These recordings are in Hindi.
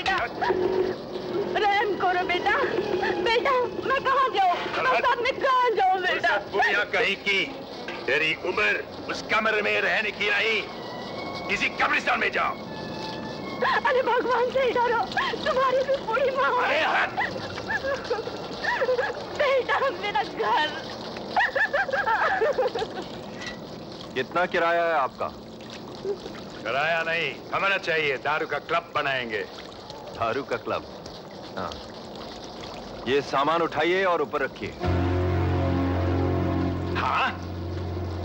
बेटा, रहम करो बेटा, बेटा मैं कहाँ जाऊँ, मैं कहाँ जाऊँ बेटा? बुढ़िया कहीं की, तेरी उम्र उस कमरे में रहने की नहीं, किसी कब्रिस्तान में जाओ। अरे भगवान से डरो, तुम्हारी भी बूढ़ी माँ। अरे बेटा मेरा घर। कितना किराया है आपका? किराया नहीं, कमरा चाहिए, दारू का क्लब बनाएंगे। दारू का क्लब? हाँ। ये सामान उठाइए और ऊपर रखिए। हाँ?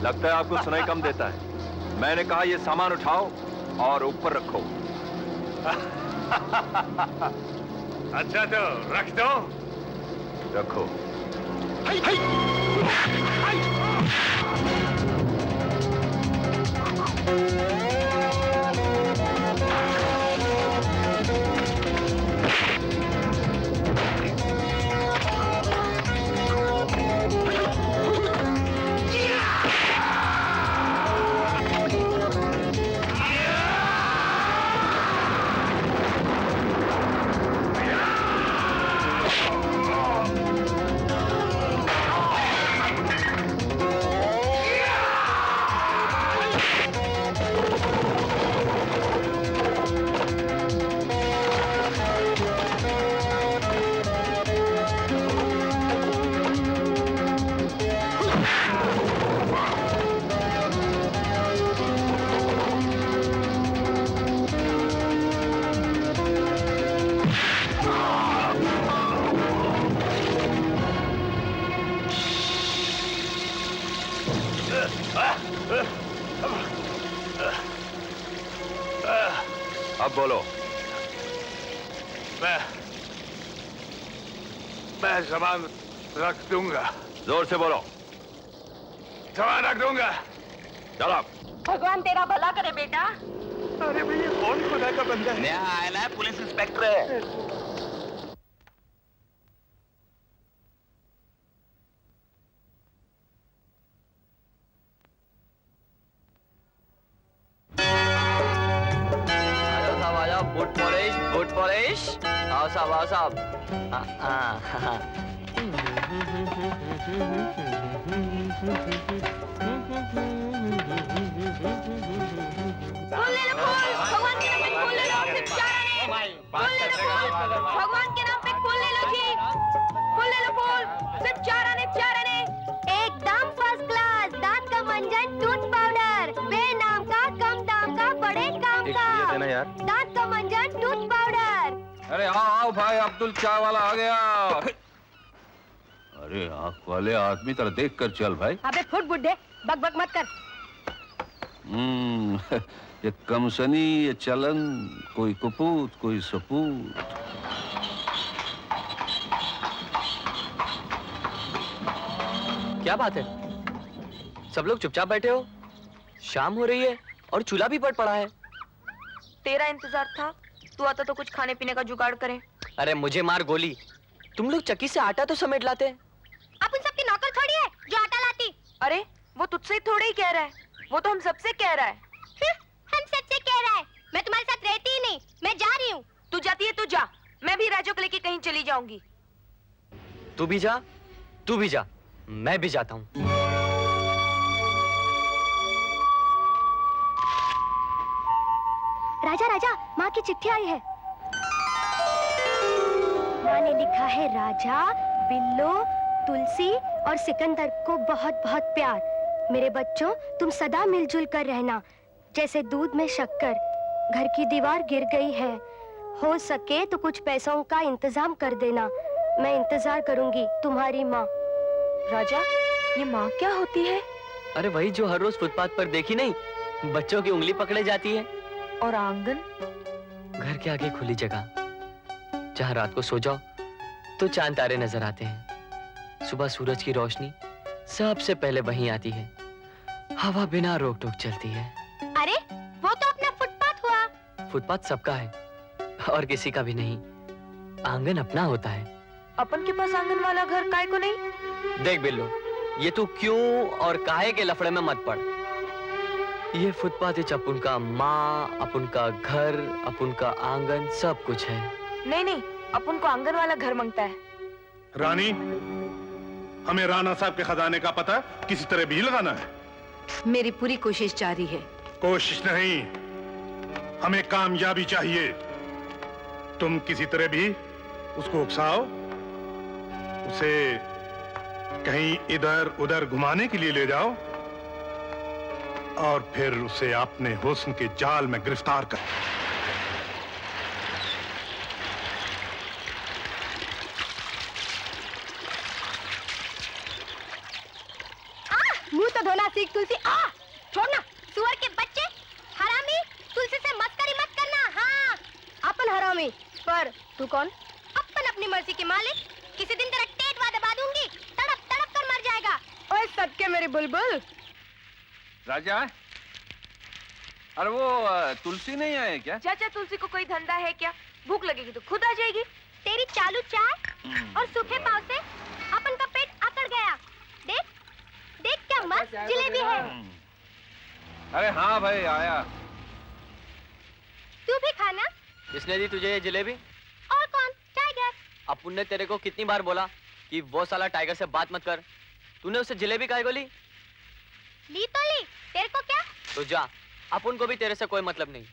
लगता है आपको सुनाई कम देता है। मैंने कहा ये सामान उठाओ और ऊपर रखो। अच्छा तो रख दो। रखो। हाय, हाय, हाय। अब बोलो। मैं सामान रख दूंगा। जोर से बोलो। सामान रख दूंगा। चलो। भगवान तेरा भला करे बेटा। अरे भैया कौन खुदा का बंदा है? नया आया है, पुलिस इंस्पेक्टर है। Boot polish. आओ साहब, आओ साहब। भगवान के नाम पे फूल ले लो, सिर्फ 4 आने। फूल ले लो, भगवान के नाम पे फूल ले लो जी। फूल ले लो, फूल सिर्फ 4 आने, 4 आने। एकदम फर्स्ट क्लास, दांत का मंजन, टूथ पाउडर, बे नाम का, कम दाम का, बड़े काम का। देना यार। दांत का मंजन, टूथ पाउडर। अरे आओ आओ भाई, अब्दुल चाय वाला आ गया। अरे आंख वाले आदमी तरह देख कर चल भाई। अबे फुट बुड्ढे, बक बक मत कर। ये कमसनी, ये चलन, कोई कपूत कोई सपूत। क्या बात है, सब लोग चुपचाप बैठे हो? शाम हो रही है और चूल्हा भी पड़ पड़ा है। तेरा इंतजार था, तू आता तो कुछ खाने पीने का जुगाड़ करें। अरे मुझे मार गोली, तुम लोग चक्की से आटा तो समेट लाते। आप उन सबकी नौकर थोड़ी है जो आटा लाती। अरे वो तुझसे थोड़े ही कह रहा है, वो तो हम सबसे कह रहा है। हम सबसे कह रहा है। मैं तुम्हारे साथ रहती ही नहीं, मैं जा रही हूँ। तू जाती है, तू जा, मैं भी राजू को लेके कहीं चली जाऊंगी। तू भी जा, तू भी जा, मैं भी जाता हूँ। राजा राजा, माँ की चिट्ठी आई है। माँ ने लिखा है, राजा, बिल्लो, तुलसी और सिकंदर को बहुत बहुत प्यार। मेरे बच्चों, तुम सदा मिलजुल कर रहना, जैसे दूध में शक्कर। घर की दीवार गिर गई है, हो सके तो कुछ पैसों का इंतजाम कर देना। मैं इंतजार करूंगी, तुम्हारी माँ। राजा, ये माँ क्या होती है? अरे वही जो हर रोज फुटपाथ पर देखी नहीं, बच्चों की उंगली पकड़े जाती है। और आंगन? घर के आगे खुली जगह, जहाँ रात को सो जाओ तो चांद तारे नजर आते हैं। सुबह सूरज की रोशनी सबसे पहले वहीं आती है। हवा बिना रोक टोक चलती है। अरे वो तो अपना फुटपाथ हुआ। फुटपाथ सबका है और किसी का भी नहीं। आंगन अपना होता है। अपन के पास आंगन वाला घर काय को नहीं? देख बिल्लो, ये तू क्यों और काहे के लफड़े में मत पड़। ये फुटपाथ इच अपुन का माँ, अपुन का घर, अपुन का आंगन सब कुछ है। नहीं नहीं, अपन को आंगन वाला घर मांगता है। रानी, हमें राणा साहब के खजाने का पता किसी तरह भी लगाना है। मेरी पूरी कोशिश जारी है। कोशिश नहीं, हमें कामयाबी चाहिए। तुम किसी तरह भी उसको उकसाओ, उसे कहीं इधर उधर घुमाने के लिए ले जाओ और फिर उसे अपने हुस्न के जाल में गिरफ्तार कर। मुंह तो धोना सीख तुलसी। छोड़ना सुअर के बच्चे, हरामी। तुलसी से मस्करी मत करना। हाँ, अपन हरामी, पर तू कौन? अपन अपनी मर्जी के मालिक। किसी दिन तेरा टेटवा दबा दूंगी, तड़प तड़प कर मर जाएगा। ओए सदके मेरी बुलबुल। राजा, अरे वो तुलसी नहीं आए क्या? चाचा, तुलसी को कोई धंधा है क्या? भूख लगेगी तो खुद आ जाएगी। तेरी चालू चाय और सूखे पाव से अपन का पेट अकड़ गया। देख देख क्या मस्त जलेबी है। अरे हाँ भाई, आया। तू भी खाना। किसने दी तुझे ये जलेबी? और कौन? टाइगर। अपुन ने तेरे को कितनी बार बोला कि वो साला टाइगर से बात मत कर? तूने उसे जलेबी काहे को ली? ली तो ली, तेरे को क्या? तो जा, अपुन को भी तेरे से कोई मतलब नहीं।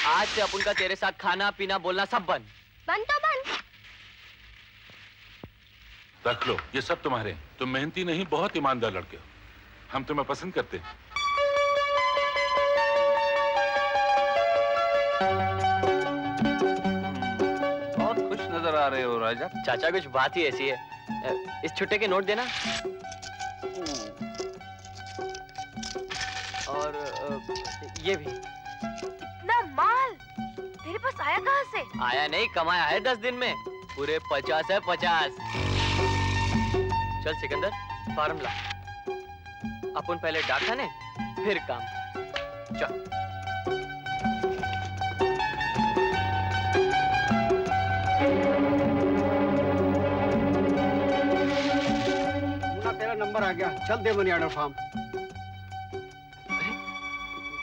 आज से अपुन का तेरे साथ खाना पीना बोलना सब बंद। बंद तो बंद। रख लो, ये सब तुम्हारे। तुम मेहनती नहीं, बहुत ईमानदार लड़के हो। हम तुम्हें पसंद करते हैं। बहुत खुश नजर आ रहे हो राजा। चाचा, कुछ बात ही ऐसी है। इस छुट्टे के नोट देना। और ये भी। इतना माल तेरे पास आया कहाँ से? आया नहीं, कमाया है 10 दिन में। पूरे 50 है, 50। चल सिकंदर, फार्म ला। अपन पहले डाक खाने, फिर काम। चल। तेरा नंबर आ गया, चल दे मनी ऑर्डर फॉर्म। अरे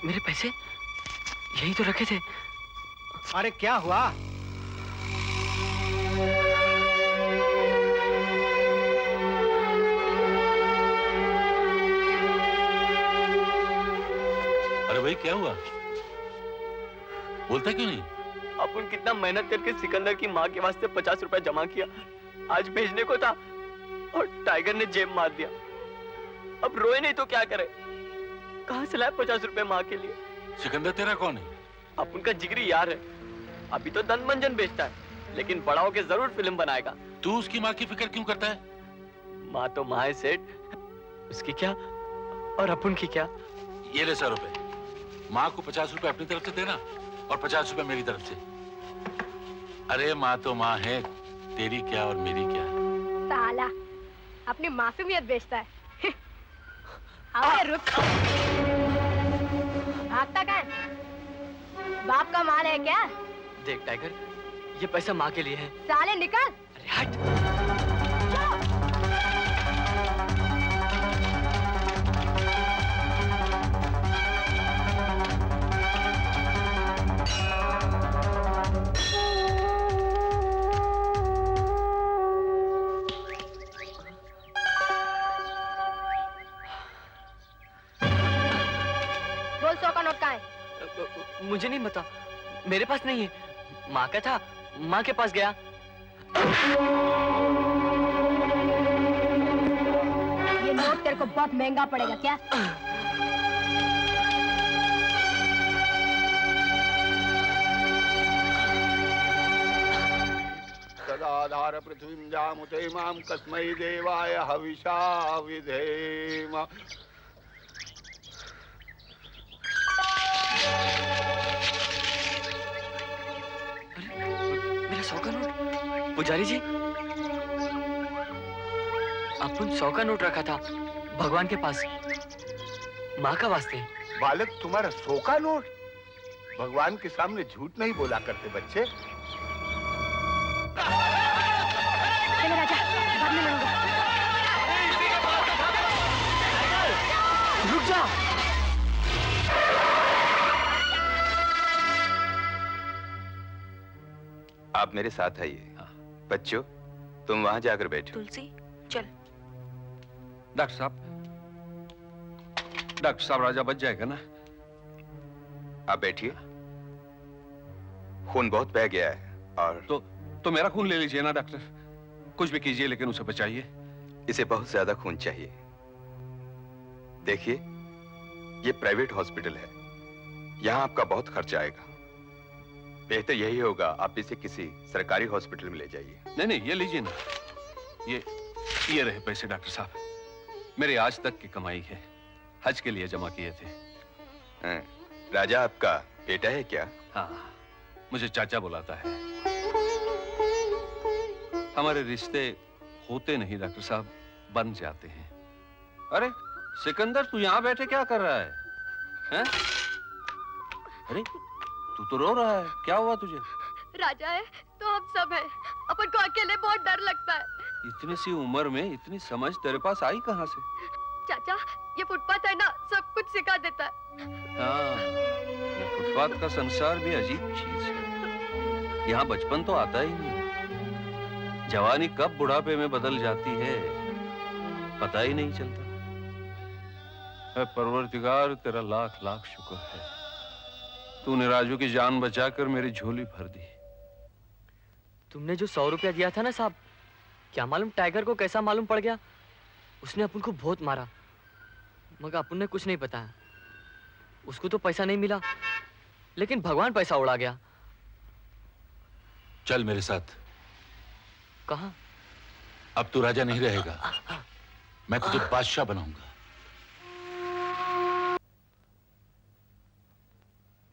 मेरे पैसे यही तो रखे थे। अरे क्या हुआ? अरे भाई, क्या हुआ? बोलता क्यों नहीं? अपन कितना मेहनत करके सिकंदर की माँ के वास्ते 50 रुपए जमा किया। आज भेजने को था और टाइगर ने जेब मार दिया। अब रोए नहीं तो क्या करे? कहाँ से लाए 50 रुपए माँ के लिए? सिकंदर तेरा कौन है? अपन का जिगरी यार है। अभी तो दंत मंजन बेचता है, लेकिन बड़ा होके जरूर फिल्म बनाएगा। तू उसकी माँ की फिक्र क्यों करता है? माँ तो माँ है सेठ, उसकी क्या और अपन की क्या। ये ले 100 रुपए। माँ को 50 रुपए अपनी तरफ से देना और 50 रुपए मेरी तरफ से। अरे माँ तो माँ है, तेरी क्या और मेरी क्या। साला अपनी मासूमियत बेचता है। अबे रुक, भागता क्या है? बाप का माल है क्या? देख टाइगर, ये पैसा माँ के लिए है। साले निकल। अरे हट। बोल 100 का नोट कहाँ है? मुझे नहीं पता, मेरे पास नहीं है। माँ का था, माँ के पास गया। ये नोट तेरे को बहुत महंगा पड़ेगा क्या? सदाधार पृथ्वीं जामुते मां कस्मै देवाय हविषा विधेम। मेरा 100 का नोट। पुजारी जी, अपन 100 का नोट रखा था भगवान के पास, माँ का वास्ते। बालक, तुम्हारा 100 का नोट? भगवान के सामने झूठ नहीं बोला करते बच्चे। चलो राजा, बाद में लड़ूंगा। रुक जा। आप मेरे साथ आइए। बच्चों, तुम वहां जाकर बैठो। तुलसी चल। डॉक्टर साहब राजा बच जाएगा ना? आप बैठिए। खून बहुत बह गया है और तो मेरा खून ले लीजिए ना डॉक्टर। कुछ भी कीजिए लेकिन उसे बचाइए। इसे बहुत ज्यादा खून चाहिए। देखिए, ये प्राइवेट हॉस्पिटल है, यहाँ आपका बहुत खर्चा आएगा। बेहतर यही होगा आप इसे किसी सरकारी हॉस्पिटल में ले जाइए। नहीं, ये लीजिए ना। ये रहे पैसे डॉक्टर साहब। मेरे आज तक की कमाई है, हज के लिए जमा किए थे। राजा आपका बेटा है क्या? हाँ, मुझे चाचा बुलाता है। हमारे रिश्ते होते नहीं डॉक्टर साहब, बन जाते हैं। अरे सिकंदर, तू यहाँ बैठे क्या कर रहा है? हैं? अरे तू तो रो रहा है, क्या हुआ तुझे? राजा है तो हम सब हैं। अपन को अकेले बहुत डर लगता है। इतनी सी उम्र में इतनी समझ तेरे पास आई कहाँ से? चाचा, ये फुटपाथ है ना, सब कुछ सिखा देता है। हाँ, ये फुटपाथ का संसार भी अजीब चीज है। यहाँ बचपन तो आता ही नहीं, जवानी कब बुढ़ापे में बदल जाती है पता ही नहीं चलता। परवरदिगार, तेरा लाख लाख शुक्र है, तूने राजू की जान बचाकर मेरी झोली भर दी। तुमने जो 100 रुपया दिया था ना साहब, क्या मालूम टाइगर को कैसा मालूम पड़ गया। उसने अपन को बहुत मारा, मगर अपन ने कुछ नहीं बताया। उसको तो पैसा नहीं मिला, लेकिन भगवान पैसा उड़ा गया। चल मेरे साथ। कहाँ? अब तू राजा नहीं रहेगा, मैं तुझे बादशाह बनाऊंगा।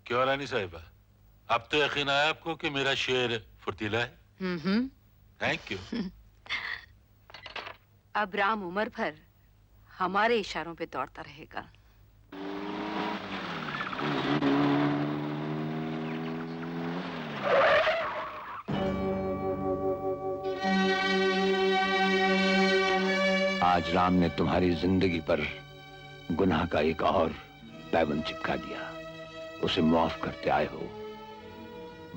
क्यों रानी साहिबा, अब तो यकीन आया आपको कि मेरा शेर फुर्तीला है? Thank you. अब राम उम्र भर हमारे इशारों पे दौड़ता रहेगा। आज राम ने तुम्हारी जिंदगी पर गुनाह का एक और पैबंद चिपका दिया। उसे माफ करते आए हो,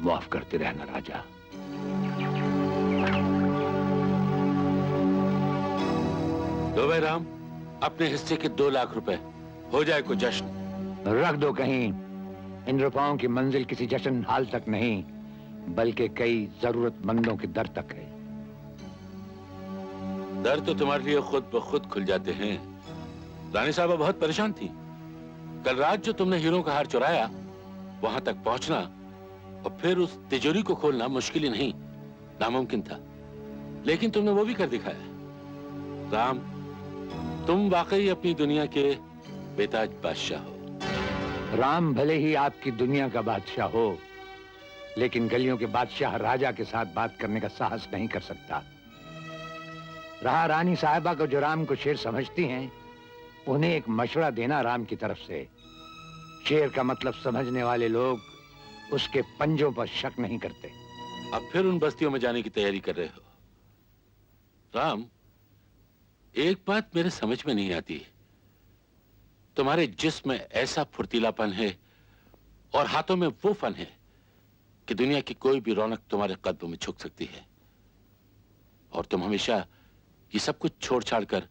माफ करते रहना राजा। दो भाई राम, अपने हिस्से के 2 लाख रुपए, हो जाए कोई जश्न। रख दो कहीं। इन रुपयों की मंजिल किसी जश्न हाल तक नहीं, बल्कि कई जरूरतमंदों के दर तक है। दर तो तुम्हारे लिए खुद ब खुद खुल जाते हैं। रानी साहबा बहुत परेशान थी। कल रात जो तुमने हीरों का हार चुराया, वहां तक पहुंचना और फिर उस तिजोरी को खोलना मुश्किल ही नहीं, नामुमकिन था। लेकिन तुमने वो भी कर दिखाया। राम, तुम वाकई अपनी दुनिया के बेताज बादशाह हो। राम भले ही आपकी दुनिया का बादशाह हो, लेकिन गलियों के बादशाह राजा के साथ बात करने का साहस नहीं कर सकता। रहा रानी साहिबा को, जो राम को शेर समझती हैं, उन्हें एक मशवरा देना राम की तरफ से। शेर का मतलब समझने वाले लोग उसके पंजों पर शक नहीं करते। अब फिर उन बस्तियों में जाने की तैयारी कर रहे हो। राम, एक बात मेरे समझ में नहीं आती। तुम्हारे जिस्म में ऐसा फुर्तीलापन है और हाथों में वो फन है कि दुनिया की कोई भी रौनक तुम्हारे कदमों में झुक सकती है। और तुम हमेशा ये सब कुछ छोड़ छाड़ कर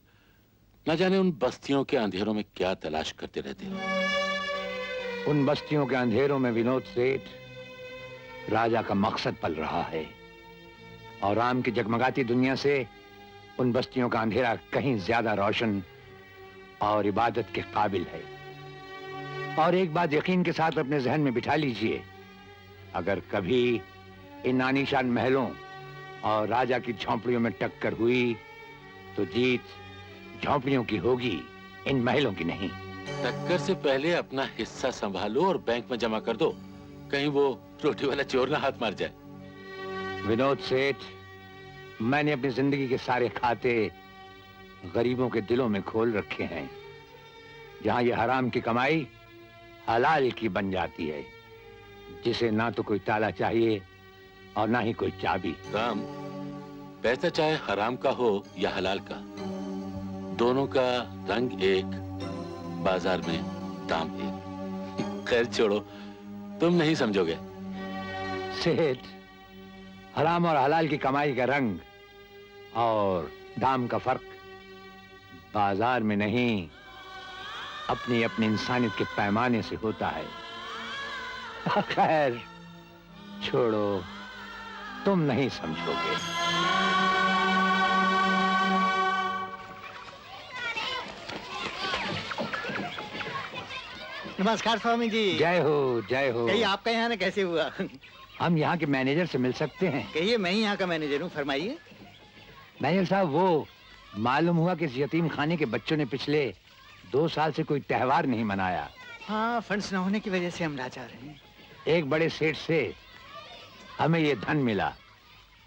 न जाने उन बस्तियों के अंधेरों में क्या तलाश करते रहते हो। उन बस्तियों के अंधेरों में विनोद सेठ, राजा का मकसद पल रहा है। और राम की जगमगाती दुनिया से उन बस्तियों का अंधेरा कहीं ज्यादा रोशन और इबादत के काबिल है। और एक बात यकीन के साथ अपने जहन में बिठा लीजिए, अगर कभी इन आलीशान महलों और राजा की झोंपड़ियों में टक्कर हुई तो जीत झोंपड़ियों की होगी, इन महलों की नहीं। टक्कर से पहले अपना हिस्सा संभालो और बैंक में जमा कर दो, कहीं वो रोटी वाला चोर ना हाथ मार जाए। विनोद सेठ, मैंने अपनी जिंदगी के सारे खाते गरीबों के दिलों में खोल रखे हैं, जहां ये हराम की कमाई हलाल की बन जाती है, जिसे ना तो कोई ताला चाहिए और ना ही कोई चाबी। राम, पैसा चाहे हराम का हो या हलाल का, दोनों का रंग एक, बाजार में दाम एक। खैर छोड़ो, तुम नहीं समझोगे। सेठ, हराम और हलाल की कमाई का रंग और दाम का फर्क बाजार में नहीं, अपनी अपनी इंसानियत के पैमाने से होता है। खैर छोड़ो, तुम नहीं समझोगे। नमस्कार स्वामी जी। जय हो जय हो। कहिए आपका यहाँ कैसे हुआ? हम यहाँ के मैनेजर से मिल सकते हैं? कहिए मैं ही यहाँ का मैनेजर हूँ, फरमाइए। मैनेजर साहब, वो मालूम हुआ कि इस यतीम खाने के बच्चों ने पिछले 2 साल से कोई त्योहार नहीं मनाया। हाँ, फंड्स न होने की वजह से हम लाचार हैं। एक बड़े सेठ से हमें ये धन मिला।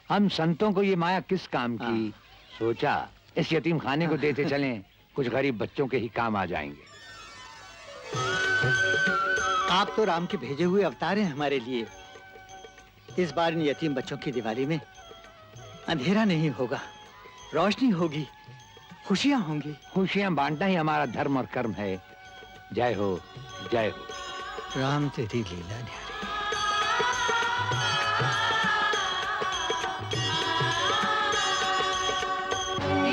हम संतों को ये माया किस काम की, सोचा इस यतीम खाने को देते चलें, कुछ गरीब बच्चों के ही काम आ जाएंगे। आप तो राम के भेजे हुए अवतार हैं हमारे लिए। इस बार इन यतीम बच्चों की दिवाली में अंधेरा नहीं होगा, रोशनी होगी, खुशियां होंगी। खुशियां बांटना ही हमारा धर्म और कर्म है। जय हो जय हो। राम तेरी लीला न्यारी।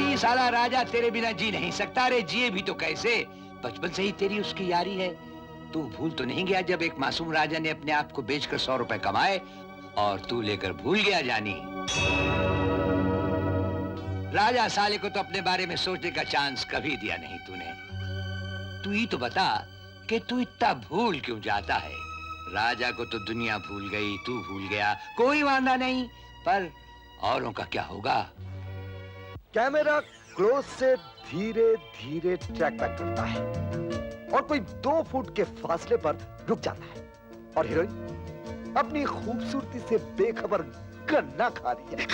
ये साला राजा तेरे बिना जी नहीं सकता रे। जिए भी तो कैसे, बचपन से ही तेरी उसकी यारी है। तू भूल तो नहीं गया जब एक मासूम राजा ने अपने आप को बेचकर 100 रुपए कमाए और तू लेकर भूल गया जानी। राजा साले को तो अपने बारे में सोचने का चांस कभी दिया नहीं तूने। तू ही तो बता कि तू इतना भूल क्यों जाता है। राजा को तो दुनिया भूल गई, तू भूल गया, कोई वांदा नहीं, पर औरों का क्या होगा? कैमरा क्लोज से धीरे धीरे ट्रैक बैक करता है और कोई 2 फुट के फासले पर रुक जाता है और हीरोइन अपनी खूबसूरती से बेखबर गन्ना खा रही है।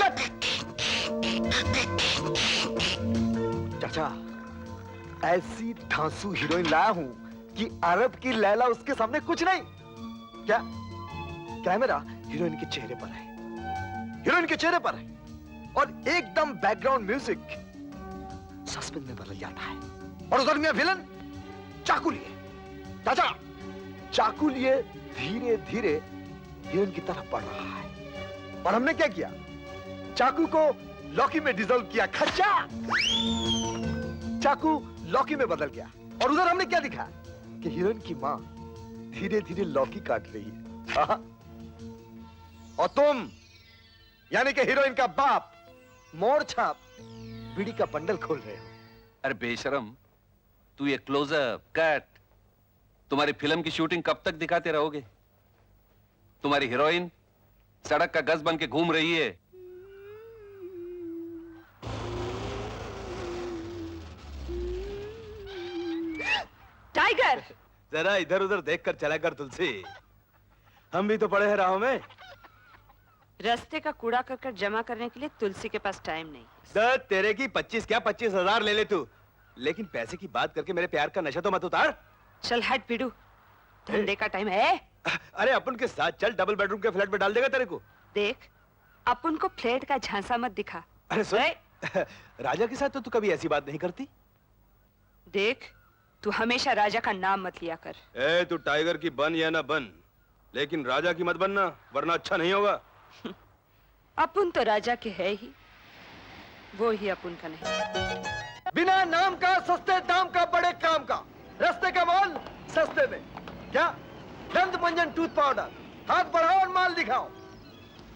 चाचा, ऐसी धांसू हीरोइन लाया हूं कि अरब की लैला उसके सामने कुछ नहीं। क्या कैमरा हीरोइन के चेहरे पर है, हीरोइन के चेहरे पर है और एकदम बैकग्राउंड म्यूजिक सस्पेंस में बदल जाता है और उधर में विलन चाकू लिए, चाचा चाकू लिए धीरे धीरे हीरोइन की तरफ बढ़ रहा है और हमने क्या किया, चाकू को लौकी में डिजोल्व किया। खच्चा, चाकू लौकी में बदल गया और उधर हमने क्या दिखा कि हीरोइन की मां धीरे धीरे लौकी काट रही है और तुम यानी कि हीरोइन का बाप मोड़ छाप बीड़ी का बंडल खोल रहे हो। अरे बेशरम, तू ये क्लोजअप कट तुम्हारी फिल्म की शूटिंग कब तक दिखाते रहोगे? तुम्हारी हीरोइन सड़क का गज बन के घूम रही है। टाइगर, जरा इधर उधर देखकर चला कर तुलसी, हम भी तो पड़े हैं राहों में। रास्ते का कूड़ा करकट जमा करने के लिए तुलसी के पास टाइम नहीं। तेरे की 25 क्या 25,000 ले ले तू, लेकिन पैसे की बात करके मेरे प्यार का नशा तो मत उतार। चल हट पीडू, धंधे का टाइम है। अरे अपन के साथ चल, डबल बेडरूम के फ्लैट में डाल देगा तेरे को। देख, अपन को फ्लैट का झांसा मत दिखा। अरे सुन, राजा के साथ तो तू कभी ऐसी बात नहीं करती। देख, तू हमेशा राजा का नाम मत लिया कर। तू टाइगर की बन या ना बन, लेकिन राजा की मत बनना, वरना अच्छा नहीं होगा। अपन तो राजा के है ही, वो ही अपन का नहीं। बिना नाम का, सस्ते दाम का, बड़े काम का, रास्ते का माल सस्ते में। क्या दंत मंजन टूथ पाउडर, हाथ बढ़ाओ और माल दिखाओ।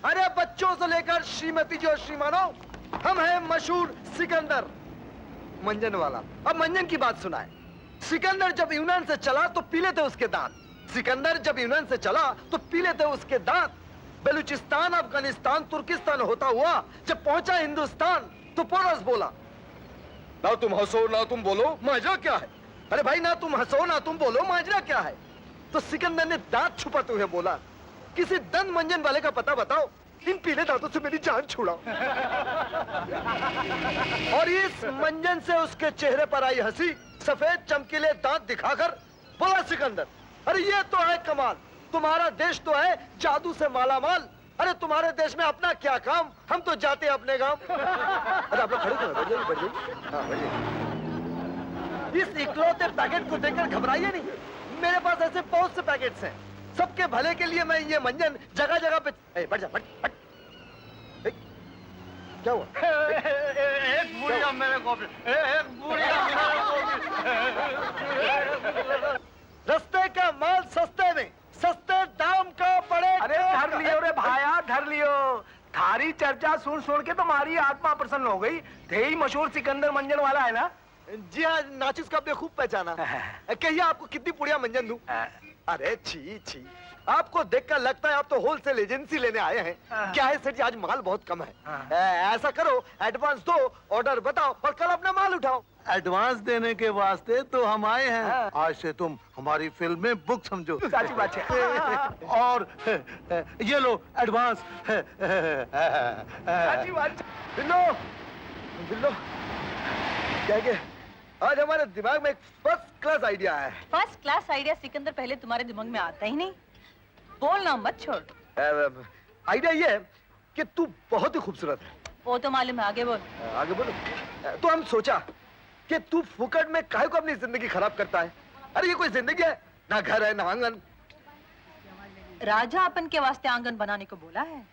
अरे बच्चों से लेकर श्रीमती जी और श्रीमानों, हम हैं मशहूर सिकंदर मंजन वाला। अब मंजन की बात सुनाए। सिकंदर जब यूनान से चला तो पीले थे उसके दांत। सिकंदर जब यूनान से चला तो पीले थे उसके दांत। बलूचिस्तान, अफगानिस्तान, तुर्किस्तान होता हुआ जब पहुंचा हिंदुस्तान तो पोरस बोला, ना तुम हंसो ना तुम बोलो, माजरा क्या है। अरे भाई, ना तुम हंसो ना तुम बोलो, माजरा क्या है। तो सिकंदर ने दांत छुपाते हुए बोला, किसी दंत मंजन वाले का पता बताओ, इन पीले दांतों से मेरी जान छुड़ाओ। और इस मंजन से उसके चेहरे पर आई हंसी, सफेद चमकीले दांत दिखाकर बोला सिकंदर, अरे ये तो है कमाल, तुम्हारा देश तो है जादू से मालामाल। अरे तुम्हारे देश में अपना क्या काम, हम तो जाते अपने गांव। अरे आप लोग खड़े क्यों? बैठ जाइए, बैठ जाइए। हाँ, बैठ जाइए। इस इकलौते पैकेट को देखकर घबराइए नहीं, मेरे पास ऐसे बहुत से पैकेट्स हैं। सबके भले के लिए मैं ये मंजन जगह जगह पे बैठ जा, बैठ। क्या हुआ? एक बुढ़िया मेरे को एक बुढ़िया रास्ते का माल सस्ते में, सस्ते दाम का बड़े। अरे धर लियो रे भाया, धर लियो। थारी चर्चा सुन सुन के तुम्हारी आत्मा प्रसन्न हो गई। थे ही मशहूर सिकंदर मंजन वाला है ना? जी हाँ, नाचुस का आपने खूब पहचाना। कहिए आपको कितनी पुड़िया मंजन दूं? अरे छी छी, आपको देखकर लगता है आप तो होलसेल एजेंसी लेने आए हैं। क्या है सेठ जी, आज माल बहुत कम है। ऐसा करो, एडवांस दो, ऑर्डर बताओ और कल अपना माल उठाओ। एडवांस देने के वास्ते तो हम आए हैं। आज से तुम हमारी फिल्म में बुक समझो। सच्ची बात है। और ये लो एडवांस। सच्ची बात। बिल्लो, बिल्लो, क्या आज हमारे दिमाग में एक फर्स्ट क्लास आइडिया है। फर्स्ट क्लास आइडिया सिकंदर पहले तुम्हारे दिमाग में आता ही नहीं। बोलना मत छोड़। आइडिया ये है कि तू बहुत ही खूबसूरत है। वो तो मालूम है, आगे बोल। आगे बोलो। तो हम सोचा कि तू फुकट में काहे को अपनी जिंदगी खराब करता है। अरे ये कोई जिंदगी है? ना घर है ना आंगन। राजा अपन के वास्ते आंगन बनाने को बोला है।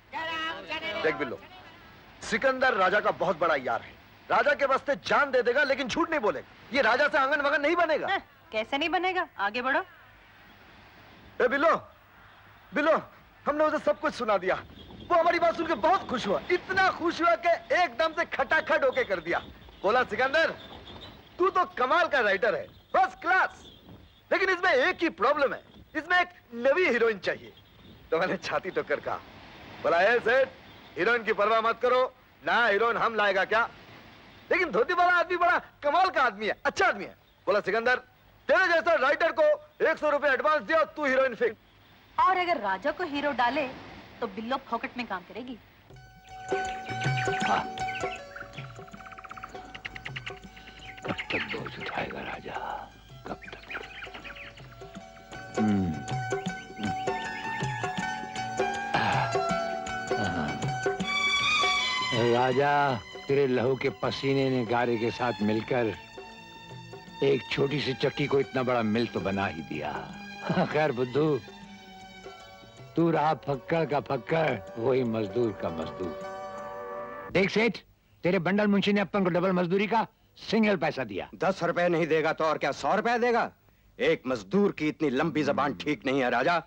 देख बिल्लो, सिकंदर राजा का बहुत बड़ा यार है। राजा के वास्ते जान दे देगा लेकिन झूठ नहीं बोलेगा। ये राजा से आंगन वगन नहीं बनेगा। कैसे नहीं बनेगा? आगे बढ़ो। ए बिल्लो, बिल्लो, हमने उसे सब कुछ सुना दिया। वो हमारी बात सुनकर बहुत खुश हुआ, इतना खुश हुआ कि एकदम से खटाखट होके कर दिया। बोला सिकंदर, तू तो कमाल का राइटर है, फर्स्ट क्लास, लेकिन इसमें एक ही प्रॉब्लम है, इसमें एक नई हीरोइन चाहिए। तो मैंने छाती ठोकर कहा, बोला ए सेठ, हीरोइन की परवाह मत करो, ना हीरोइन हम लाएगा क्या, लेकिन धोती वाला आदमी बड़ा कमाल का आदमी है, अच्छा आदमी है। बोला सिकंदर, तेरे जैसा राइटर को 100 रुपए एडवांस दिया, तू हीरोइन फिक्स। और अगर राजा को हीरो डाले तो बिल्लो फोकट में काम करेगी। कब तक बोझ उठाएगा राजा, कब तक? राजा, तेरे लहू के पसीने ने गारे के साथ मिलकर एक छोटी सी चक्की को इतना बड़ा मिल तो बना ही दिया। खैर बुद्धू, तू रहा फक्कड़ का फक्कड़, वही मजदूर का मजदूर। देख सेठ, तेरे बंडल मुंशी ने अपन को डबल मजदूरी का सिंगल पैसा दिया। 10 रुपए नहीं देगा तो और क्या 100 रुपए देगा? एक मजदूर की इतनी लंबी जबान ठीक नहीं है राजा।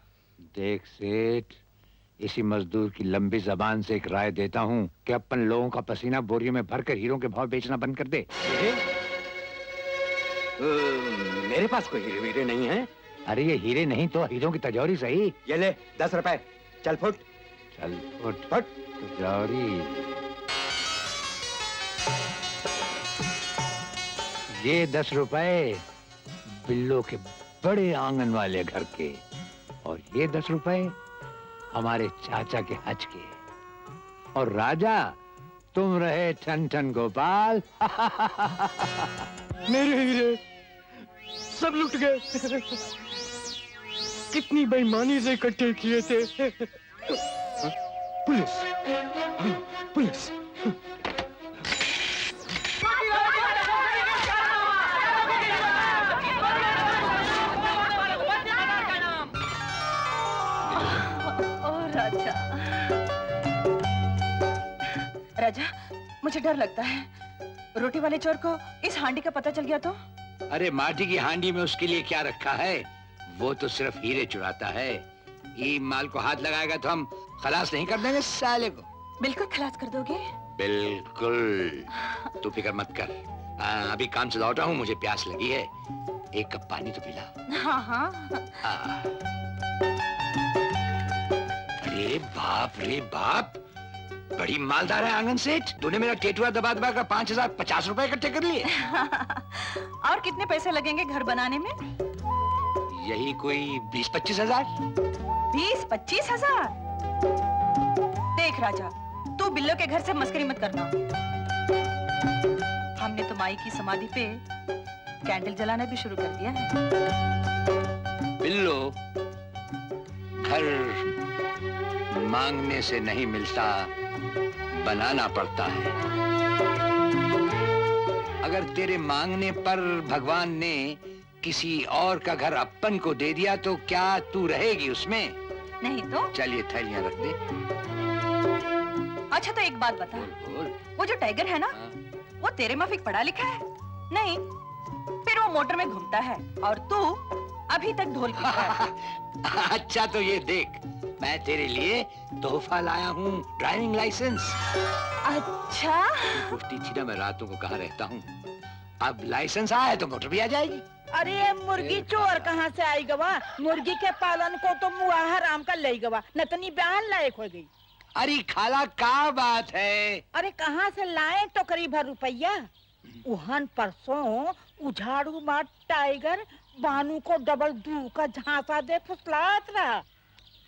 देख सेठ, इसी मजदूर की लंबी जबान से एक राय देता हूँ कि अपन लोगों का पसीना बोरियों में भरकर हीरों के भाव बेचना बंद कर दे। मेरे पास कोई हीरे वीरे नहीं है। अरे ये हीरे नहीं तो हीरों की तजौरी सही। ये ले 10 रुपए, चल फुट। चल फुट फुट। तजौरी। ये 10 रुपए बिल्लो के बड़े आंगन वाले घर के, और ये 10 रुपए हमारे चाचा के हज के। और राजा, तुम रहे ठन ठन गोपाल। मेरे हीरे सब लुट गए। कितनी बेईमानी से इकट्ठे किए थे। Police, police. राजा, मुझे डर लगता है। रोटी वाले चोर को इस हांडी का पता चल गया तो? अरे माटी की हांडी में उसके लिए क्या रखा है, वो तो सिर्फ हीरे चुराता है। ये माल को हाथ लगाएगा तो हम खलास नहीं कर देंगे साले को। बिल्कुल खलास कर दोगे? बिल्कुल, तू फिक्र मत कर। अभी काम से लौटा हूँ, मुझे प्यास लगी है, एक कप पानी तो पिला। हाँ हाँ। अरे बाप रे बाप, बड़ी मालदार है आंगन सेठ। तूने मेरा टेटुआ दबा दबा कर 5050 रुपए इकट्ठे कर लिए। और कितने पैसे लगेंगे घर बनाने में? यही कोई 20-25 हजार। 20-25 हजार? देख राजा, तू बिल्लो के घर से मस्करी मत करना। हमने तो माई की समाधि पे कैंडल जलाना भी शुरू कर दिया है। बिल्लो, घर मांगने से नहीं मिलता, बनाना पड़ता है। अगर तेरे मांगने पर भगवान ने किसी और का घर अपन को दे दिया तो क्या तू रहेगी उसमें? नहीं तो? चलिए थैलियां रख दे। अच्छा तो एक बात बता, वो जो टाइगर है ना, वो तेरे माफिक पढ़ा लिखा है? नहीं, फिर वो मोटर में घूमता है और तू अभी तक ढोल पीट रहा है। अच्छा तो ये देख, मैं तेरे लिए तोहफा लाया हूँ, ड्राइविंग लाइसेंस। अच्छा, तू पूछती थी ना मैं रातों को कहाँ रहता हूँ, अब लाइसेंस आया है तो मोटर भी आ जाएगी। अरे ये मुर्गी चोर कहाँ से आई गवा? मुर्गी के पालन को तो मुआहर आम का ले गवा, नतनी बयान लायक हो गई। अरे खाला क्या बात है? अरे कहाँ से लाए तो करीब रुपया। उहन परसों उझाड़ू मार टाइगर बानू को डबल दू का झांसा दे फुसलात रहा।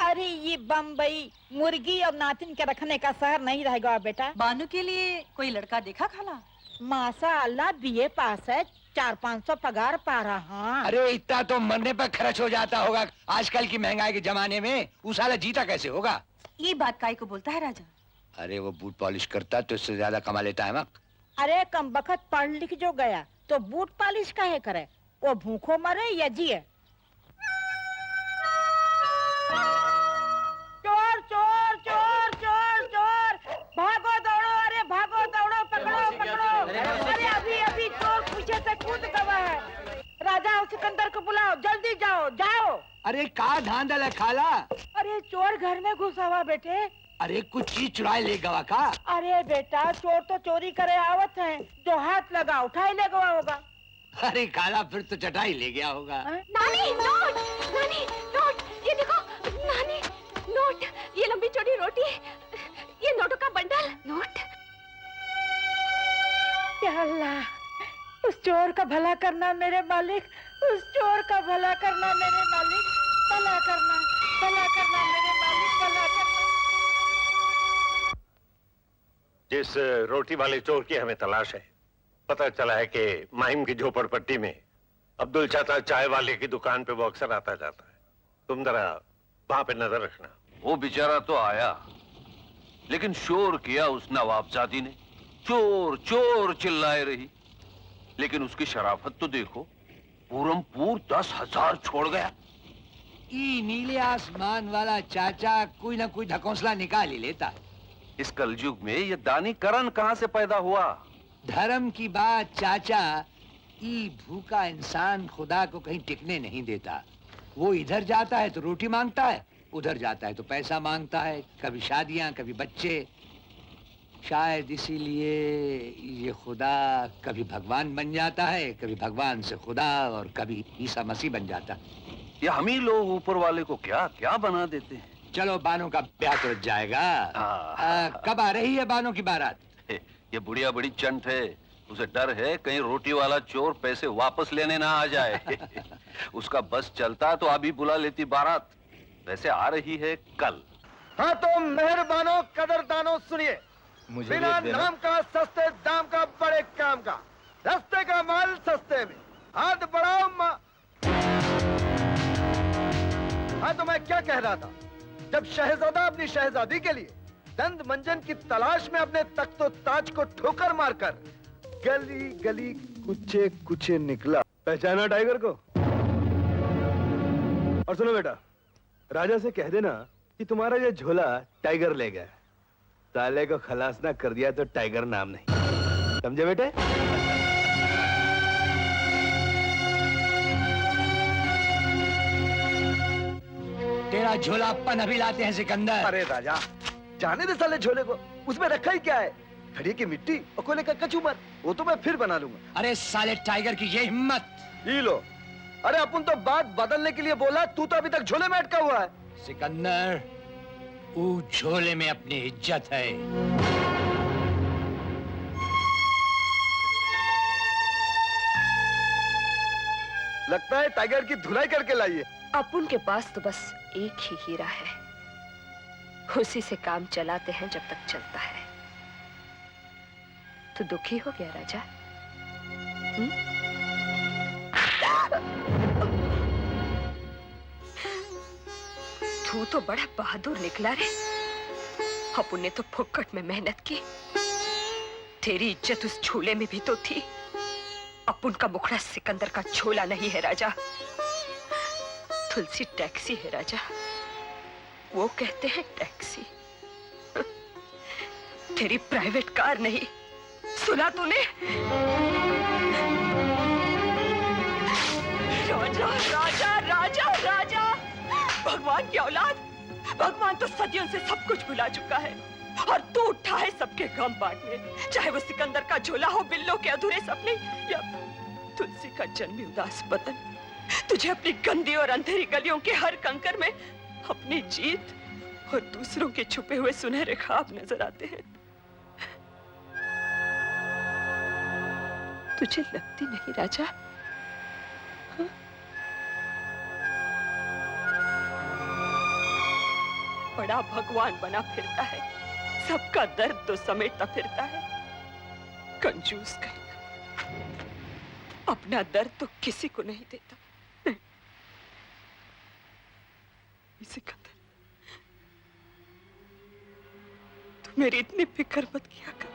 अरे ये बम्बई मुर्गी और नातिन के रखने का शहर नहीं रहेगा बेटा। बानू के लिए कोई लड़का देखा खाला? माशा अल्लाह बीए पास है, 400-500 पगार पा रहा। अरे इतना तो मरने पर खर्च हो जाता होगा, आजकल की महंगाई के जमाने में। उस साला जीता कैसे होगा? ये बात काई को बोलता है राजा? अरे वो बूट पॉलिश करता तो इससे ज्यादा कमा लेता है मक। अरे कम बखत पढ़ लिख जो गया तो बूट पॉलिश काहे करे? वो भूखो मरे या जिए? चोर चोर चोर चोर चोर, भागो दौड़ो, अरे भागो दौड़ो, पकड़ो पकड़ो। अरे अभी अभी चोर पीछे से कूद गवा है। राजा और सिकंदर को बुलाओ, जल्दी जाओ जाओ। अरे का धांधल है खाला? अरे चोर घर में घुसा हुआ बेटे। अरे कुछ चीज चुराए ले गवा का? अरे बेटा चोर तो चोरी करे आवत है, जो हाथ लगा उठाई ले गवा होगा। अरे खाला फिर तो चटाई ले गया होगा। नानी नोट, नानी नोट, ये देखो नानी नोट, ये लंबी चौड़ी रोटी, ये नोटों का बंडल। नोट। या अल्लाह, उस चोर का भला करना मेरे मालिक, उस चोर का भला करना मेरे मालिक, भला करना मेरे मालिक, भला करना। जिस रोटी वाले चोर की हमें तलाश है, पता चला है कि माहिम की झोपड़पट्टी में अब्दुल चाचा चाय वाले की दुकान पे वो अक्सर आता जाता है। तुम जरा वहां पे नजर रखना। वो बेचारा तो आया, लेकिन शोर किया उस नवाबजादी ने, चोर चोर चिल्लाए रही। लेकिन उसकी शराफत तो देखो, पूरम पूर 10,000 छोड़ गया। ई नीले आसमान वाला चाचा कोई ना कोई ढकोसला निकाल ही लेता है। इस कलयुग में ये दानी करण कहां से पैदा हुआ? धर्म की बात चाचा, ई भूखा इंसान खुदा को कहीं टिकने नहीं देता। वो इधर जाता है तो रोटी मांगता है, उधर जाता है तो पैसा मांगता है, कभी शादियां कभी बच्चे। शायद इसीलिए ये खुदा कभी भगवान बन जाता है, कभी भगवान से खुदा, और कभी ईसा मसीह बन जाता है। ये हम ही लोग ऊपर वाले को क्या क्या बना देते हैं। चलो बानों का ब्याह तो जाएगा। कब आ रही है बानों की बारात? ये बुढ़िया बड़ी चंट है, उसे डर है कहीं रोटी वाला चोर पैसे वापस लेने ना आ जाए। उसका बस चलता तो अभी बुला लेती बारात। वैसे आ रही है कल। हाँ तो मेहरबानों कदरदानों सुनिए, बिना नाम का सस्ते दाम का बड़े काम का, रस्ते का माल सस्ते में, हाथ बढ़ाओ हाँ तो मैं क्या कह रहा था, जब शहजादा अपनी शहजादी के लिए दंत मंजन की तलाश में अपने तख्तो ताज को ठोकर मारकर गली गली कुचे कुचे निकला, पहचाना टाइगर को? और सुनो बेटा, राजा से कह देना कि तुम्हारा ये झोला टाइगर ले गया। ताले को खलास ना कर दिया तो टाइगर नाम नहीं, समझे बेटे? तेरा झोलापन अभी लाते हैं सिकंदर। अरे राजा, जाने दे साले झोले को, उसमें रखा ही क्या है? खड़ी की मिट्टी और कोयले का कचूमर, वो तो मैं फिर बना लूंगा। अरे साले टाइगर की ये हिम्मत! ही लो। अरे अपन तो बात बदलने के लिए बोला, तू तो अभी तक झोले में अटका हुआ है। सिकंदर, वो झोले में अपनी इज्जत है। लगता है टाइगर की धुलाई करके लाई है। अपुन के पास तो बस एक ही हीरा है, उसी से काम चलाते हैं जब तक चलता है। तो दुखी हो गया राजा? तू तो बड़ा बहादुर निकला रे। अपुन ने तो फुक्कट में मेहनत की, तेरी इज्जत उस झूले में भी तो थी। अपुन का मुखड़ा सिकंदर का झोला नहीं है राजा, तुलसी टैक्सी है राजा, वो कहते हैं टैक्सी। तेरी प्राइवेट कार नहीं, सुना तूने? राजा राजा राजा राजा, भगवान की औलाद। भगवान तो सदियों से सब कुछ भुला चुका है और तू उठा है सबके गम बांटने, चाहे वो सिकंदर का झोला हो, बिल्लो के अधूरे सपने या तुलसी का जन्मी उदास बदन। तुझे अपनी गंदी और अंधेरी गलियों के हर कंकर में अपनी जीत और दूसरों के छुपे हुए सुनहरे ख्वाब नजर आते हैं। तुझे लगती नहीं राजा? हाँ? बड़ा भगवान बना फिरता है, सबका दर्द तो समेटता फिरता है। कंजूस कहीं, अपना दर्द तो किसी को नहीं देता। इसी कदर तू मेरी इतनी फिक्र मत किया कर।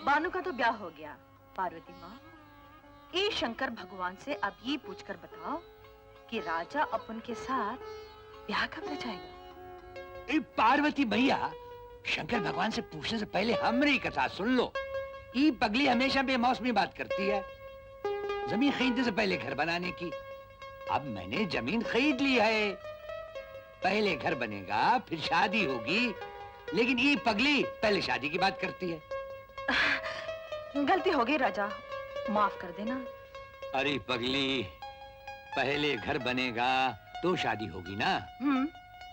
बानू का तो ब्याह हो गया। पार्वती माँ, ए शंकर भगवान से अब ये पूछकर बताओ कि राजा अपन के साथ ब्याह कब रचाएगा? पार्वती भैया, शंकर भगवान से पूछने से पहले हमारी कथा सुन लो। ई पगली हमेशा बेमौसमी बात करती है। जमीन खरीदने से पहले घर बनाने की। अब मैंने जमीन खरीद ली है, पहले घर बनेगा फिर शादी होगी, लेकिन ई पगली पहले शादी की बात करती है। गलती हो गई राजा, माफ कर देना। अरे पगली, पहले घर बनेगा तो शादी होगी ना।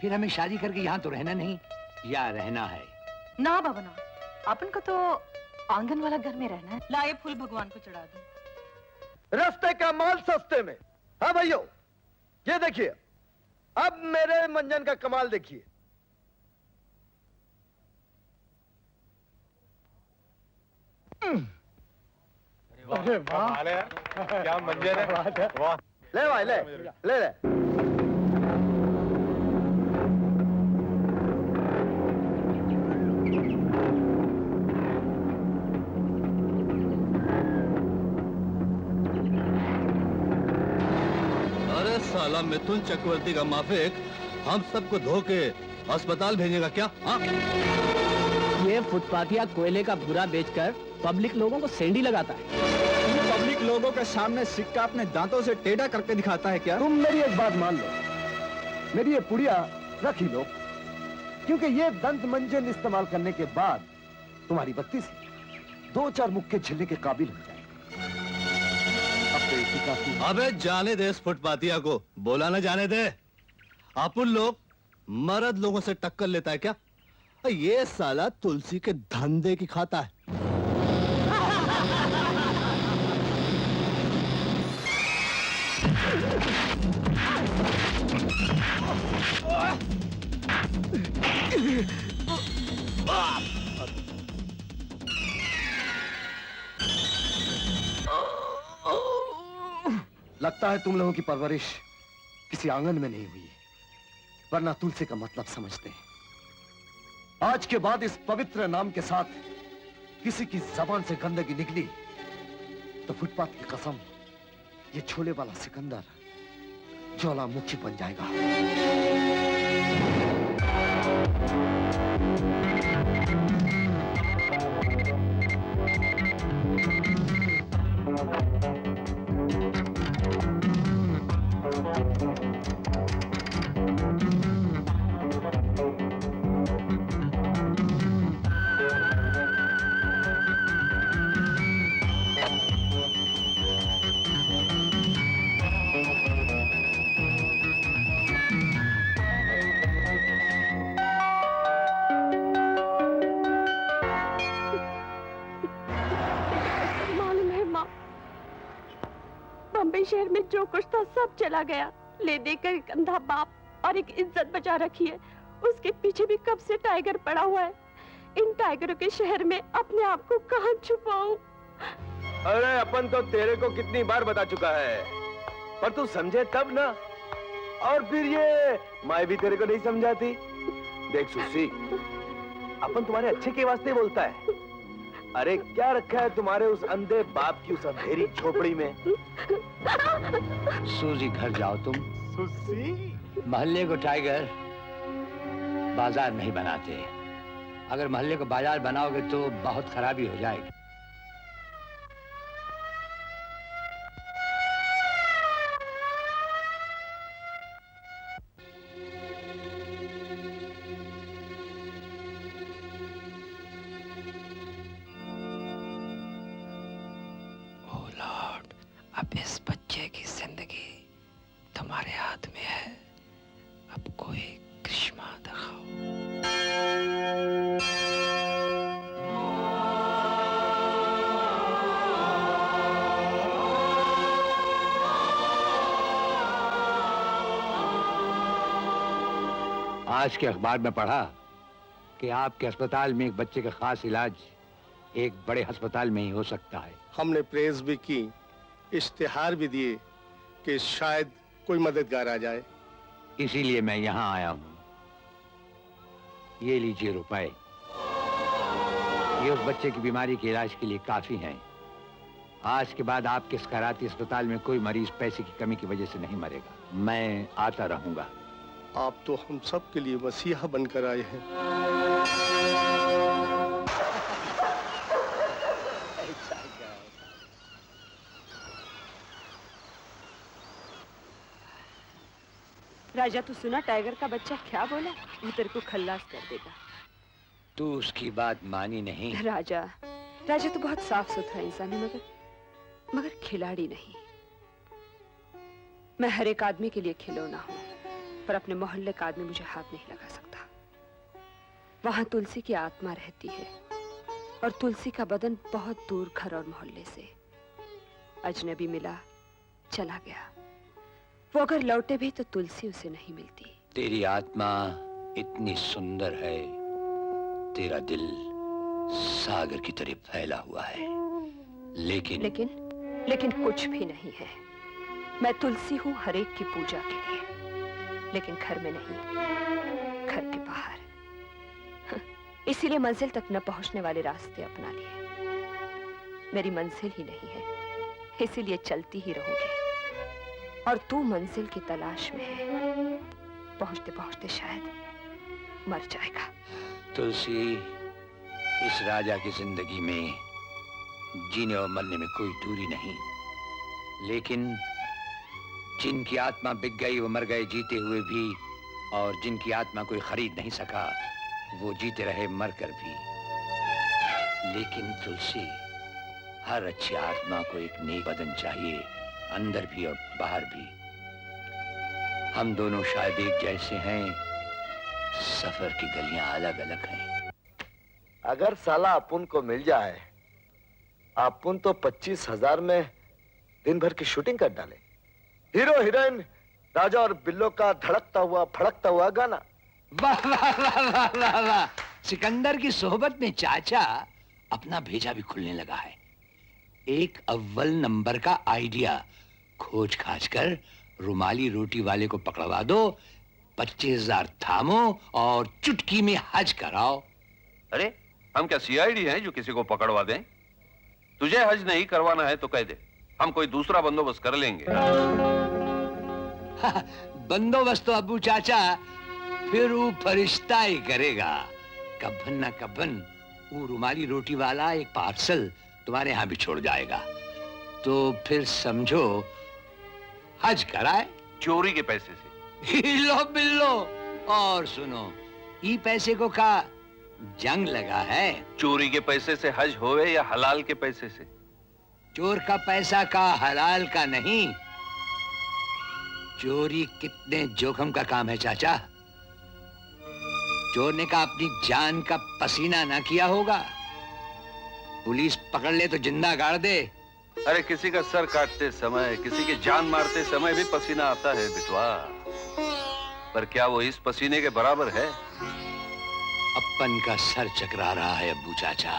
फिर हमें शादी करके यहाँ तो रहना नहीं, या रहना है? ना बाबा ना, अपन को तो आंगन वाला घर में रहना है। लाए फूल भगवान को चढ़ा दूं। रास्ते का माल सस्ते में। हाँ भाइयों, ये देखिए, अब मेरे मंजन का कमाल देखिए। अरे वाह, क्या मंजर है। वाह, ले भाई ले ले ले। अरे साला मिथुन चक्रवर्ती का माफिक हम सबको धो के अस्पताल भेजेगा क्या? हाँ? ये फुटपाथिया कोयले का भूरा बेचकर पब्लिक लोगों को सेंडी लगाता है। पब्लिक लोगों के सामने सिक्का अपने दांतों से टेढ़ा करके दिखाता है क्या? तुम मेरी एक बात मान लो, मेरी ये पुड़िया रख ही लो, क्योंकि ये दंत मंजन इस्तेमाल करने के बाद तुम्हारी बत्ती से 2-4 मुक्के झेलने के काबिल हो जाएगी। अब तो एक ही काफी। अबे जाने दे इस फुटपाथिया को, बोला ना जाने दे। अपन लोग मर्द लोगों से टक्कर लेता है क्या? ये साला तुलसी के धंधे की खाता है। लगता है तुम लोगों की परवरिश किसी आंगन में नहीं हुई, वरना तुलसी का मतलब समझते हैं। आज के बाद इस पवित्र नाम के साथ किसी की जबान से गंदगी निकली तो फुटपाथ की कसम, ये छोले वाला सिकंदर ज्वालामुखी बन जाएगा। शहर में जो कुछ था सब चला गया। ले देकर एक अंधा बाप और एक इज्जत बचा रखी है, उसके पीछे भी कब से टाइगर पड़ा हुआ है। इन टाइगरों के शहर में अपने आप को कहां छुपाऊं? अरे अपन तो तेरे को कितनी बार बता चुका है, पर तू समझे तब ना। और फिर ये मैं भी तेरे को नहीं समझाती। देख सुसी, अपन तुम्हारे अच्छे के वास्ते बोलता है। अरे क्या रखा है तुम्हारे उस अंधे बाप की उस अंधेरी झोपड़ी में? सूजी घर जाओ तुम। सुसी, मोहल्ले को टाइगर बाजार नहीं बनाते। अगर मोहल्ले को बाजार बनाओगे तो बहुत खराबी हो जाएगी। अब इस बच्चे की जिंदगी तुम्हारे हाथ में है। अब कोई करिश्मा दिखाओ। आज के अखबार में पढ़ा कि आपके अस्पताल में एक बच्चे का खास इलाज एक बड़े अस्पताल में ही हो सकता है। हमने प्रेस भी की, इश्तिहार भी दिए कि शायद कोई मददगार आ जाए। इसीलिए मैं यहाँ आया हूँ। ये लीजिए रुपए। ये उस बच्चे की बीमारी के इलाज के लिए काफी हैं। आज के बाद आपके इस खैराती अस्पताल में कोई मरीज पैसे की कमी की वजह से नहीं मरेगा। मैं आता रहूंगा। आप तो हम सब के लिए मसीहा बनकर आए हैं। राजा, तू सुना टाइगर का बच्चा क्या बोला? वो तेरे को खल्लास कर देगा। तू उसकी बात मानी नहीं। राजा, राजा तू बहुत साफ सुथरा इंसान है, मगर खिलाड़ी नहीं। मैं हर एक आदमी के लिए खिलौना हूँ, पर अपने मोहल्ले का आदमी मुझे हाथ नहीं लगा सकता। वहां तुलसी की आत्मा रहती है, और तुलसी का बदन बहुत दूर घर और मोहल्ले से। अजनबी मिला, चला गया। वो अगर लौटे भी तो तुलसी उसे नहीं मिलती। तेरी आत्मा इतनी सुंदर है, तेरा दिल सागर की तरह फैला हुआ है, लेकिन कुछ भी नहीं है। मैं तुलसी हूँ हर एक की पूजा के लिए, लेकिन घर में नहीं, घर के बाहर। इसीलिए मंजिल तक न पहुंचने वाले रास्ते अपना लिए। मेरी मंजिल ही नहीं है, इसीलिए चलती ही रहूंगी। और तू मंजिल की तलाश में है, पहुंचते पहुंचते शायद मर जाएगा। तुलसी, इस राजा की जिंदगी में जीने और मरने में कोई दूरी नहीं, लेकिन जिनकी आत्मा बिक गई वो मर गए जीते हुए भी, और जिनकी आत्मा कोई खरीद नहीं सका वो जीते रहे मरकर भी। लेकिन तुलसी, हर अच्छी आत्मा को एक नेक बदन चाहिए, अंदर भी और बाहर भी। हम दोनों शायद एक जैसे हैं, सफर की गलियां अलग अलग हैं। अगर साला अपुन को मिल जाए, अपुन तो 25,000 में दिन भर की शूटिंग कर डाले। हीरो हीरोइन, राजा और बिल्लो का धड़कता हुआ फड़कता हुआ गाना। वाह वाह वाह वाह वाह वाह। सिकंदर की सोहबत में चाचा अपना भेजा भी खुलने लगा है। एक अव्वल नंबर का आइडिया, खोज खाज कर रुमाली रोटी वाले को पकड़वा दो, 25,000 थामो और चुटकी में हज कराओ। अरे हम क्या सीआईडी हैं जो किसी को पकड़वा दें? तुझे हज नहीं करवाना है तो कह दे, हम कोई दूसरा बंदोबस्त कर लेंगे। बंदोबस्त तो अबू चाचा फिर वो फरिश्ता ही करेगा। कभन न कभन वो रुमाली रोटी वाला एक पार्सल तुम्हारे यहाँ भी छोड़ जाएगा, तो फिर समझो हज कराए चोरी के पैसे से। हिलो बिल्लो। और सुनो, ई पैसे को का जंग लगा है। चोरी के पैसे से हज होवे या हलाल के पैसे से? चोर का पैसा का हलाल का नहीं। चोरी कितने जोखिम का काम है चाचा। चोर ने का अपनी जान का पसीना ना किया होगा, पुलिस पकड़ ले तो जिंदा गाड़ दे, अरे किसी का सर काटते समय, किसी की जान मारते समय भी पसीना आता है बिटवा, पर क्या वो इस पसीने के बराबर है? अपन का सर चकरा रहा है अब्बू चाचा।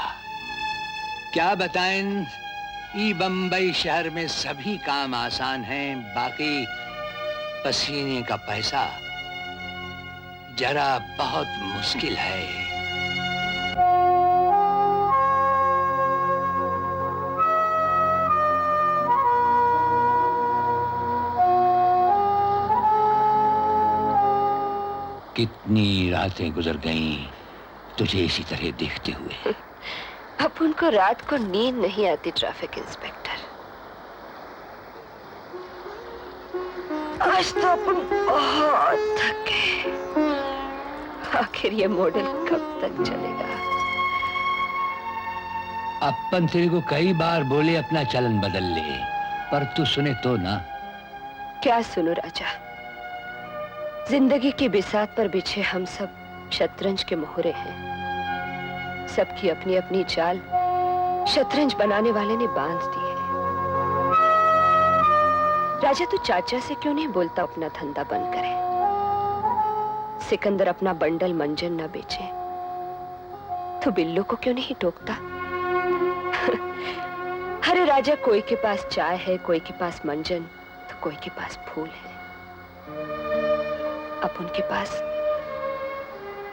क्या बताएं, ई बंबई शहर में सभी काम आसान हैं, बाकी पसीने का पैसा जरा बहुत मुश्किल है। कितनी रातें गुजर गईं तुझे इसी तरह देखते हुए। अब उनको रात को नींद नहीं आती ट्रैफिक इंस्पेक्टर। आज तो अपन बहुत थक गए। आखिर ये मॉडल कब तक चलेगा? अपन तेरे को कई बार बोले अपना चलन बदल ले, पर तू सुने तो ना। क्या सुनो राजा? जिंदगी की बिसात पर बिछे हम सब शतरंज के मोहरे हैं। सबकी अपनी अपनी चाल शतरंज बनाने वाले ने बांध दी है। राजा तू चाचा से क्यों नहीं बोलता अपना धंधा बंद करे? सिकंदर अपना बंडल मंजन न बेचे तो बिल्लू को क्यों नहीं टोकता? अरे राजा, कोई के पास चाय है, कोई के पास मंजन, तो कोई के पास फूल है।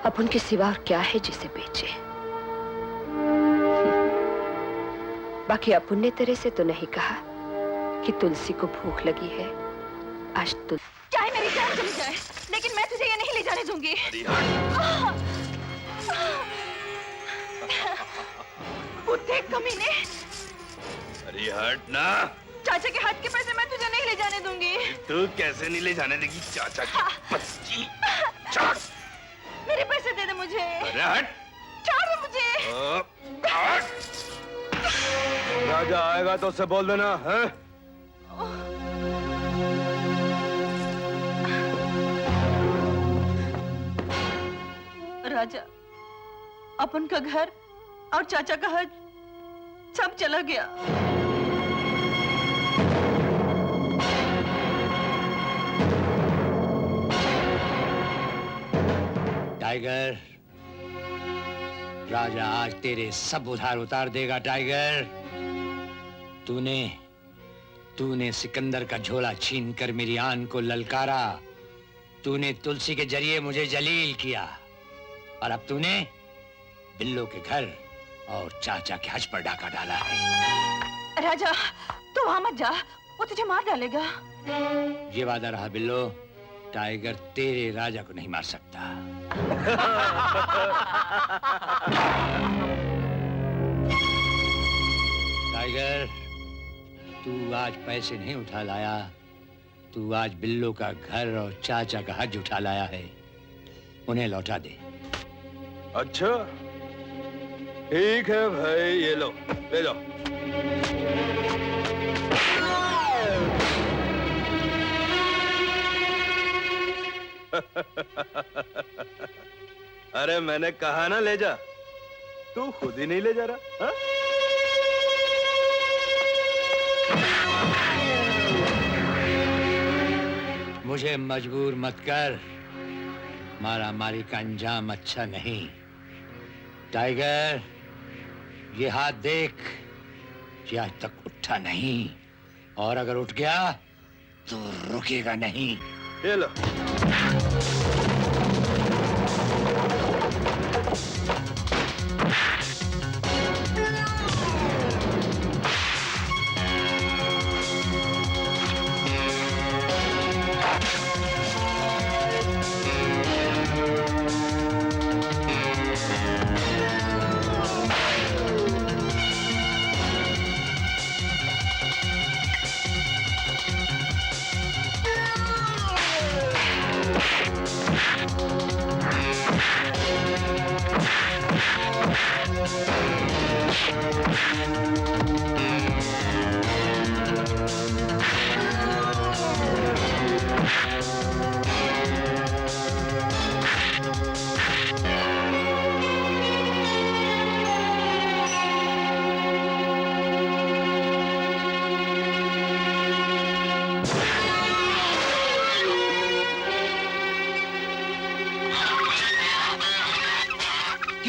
अब उनके सिवा और क्या है जिसे बेचे? बाकी अपुन ने तेरे से तो नहीं कहा कि तुलसी को भूख लगी है। आज तो चाहे मेरी जान चली जाए, लेकिन मैं तुझे ये नहीं ले जाने दूंगी। बुद्धे कमीने! अरे हट ना। चाचा के हाथ के पैसे मैं तुझे नहीं ले जाने दूंगी। तू कैसे नहीं ले जाने देगी चाचा की बच्ची? छोड़। मेरे पैसे दे दे मुझे। अरे हट। छोड़ दे मुझे। राजा आएगा तो उसे बोल देना है। राजा, अपन का घर और चाचा का हज सब चला गया। टाइगर, राजा आज तेरे सब उधार उतार देगा। टाइगर, तूने सिकंदर का झोला छीनकर मेरी आन को ललकारा। तूने तुलसी के जरिए मुझे जलील किया, और अब तूने बिल्लो के घर और चाचा के हज पर डाका डाला है। राजा, तू वहां मत जा, वो तुझे मार डालेगा। ये वादा रहा बिल्लो, टाइगर तेरे राजा को नहीं मार सकता। टाइगर, तू आज पैसे नहीं उठा लाया, तू आज बिल्लो का घर और चाचा का हज उठा लाया है। उन्हें लौटा दे। अच्छा ठीक है भाई, ये लो, ले जाओ। अरे मैंने कहा ना ले जा, तू खुद ही नहीं ले जा रहा। हा? मुझे मजबूर मत कर, मारा मारी का अंजाम अच्छा नहीं। टाइगर, ये हाथ देख, ये आज तक उठा नहीं, और अगर उठ गया तो रुकेगा नहीं। ये लो।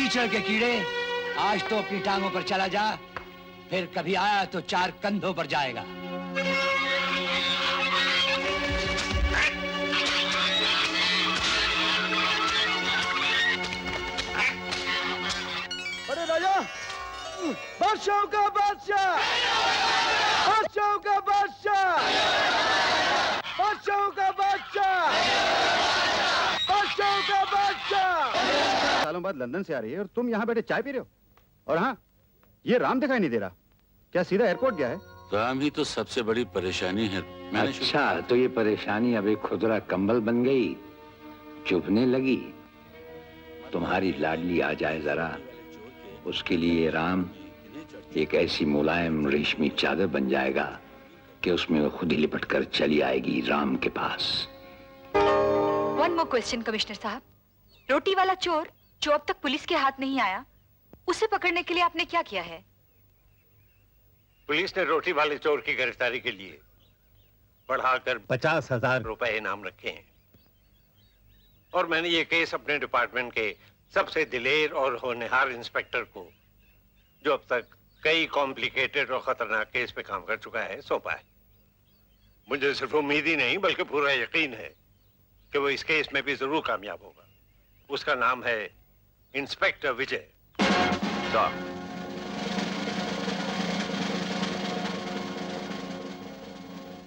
कीचड़ के कीड़े, आज तो अपनी टांगों पर चला जा, फिर कभी आया तो 4 कंधों पर जाएगा। अरे राजा, बादशाह का बादशाह, बादशाह का बादशाह, बादशाह का बादशाह, बादशाह का बादशाह। सालों बाद लंदन से आ रही है और तुम यहाँ बैठे चाय पी रहे हो। और हाँ, ये राम दिखाई नहीं दे रहा, क्या सीधा एयरपोर्ट गया है? राम ही तो सबसे बड़ी परेशानी है। अच्छा, तो ये परेशानी अब एक खुदरा कंबल बन गई, चुभने लगी। तुम्हारी लाडली आ जाए जरा, उसके लिए राम एक ऐसी मुलायम रेशमी चादर बन जाएगा कि उसमें वो खुद ही लिपट कर चली आएगी राम के पास। वन मोर क्वेश्चन कमिश्नर साहब, रोटी वाला चोर जो अब तक पुलिस के हाथ नहीं आया, उसे पकड़ने के लिए आपने क्या किया है? पुलिस ने रोटी वाले चोर की गिरफ्तारी के लिए बढ़ाकर 50,000 रुपए इनाम रखे हैं। और मैंने ये केस अपने डिपार्टमेंट के सबसे दिलेर और होनहार इंस्पेक्टर को, जो अब तक कई कॉम्प्लिकेटेड और खतरनाक केस पे काम कर चुका है, सौंपा है। मुझे सिर्फ उम्मीद ही नहीं बल्कि पूरा यकीन है कि वो इस केस में भी जरूर कामयाब होगा। उसका नाम है इंस्पेक्टर विजय।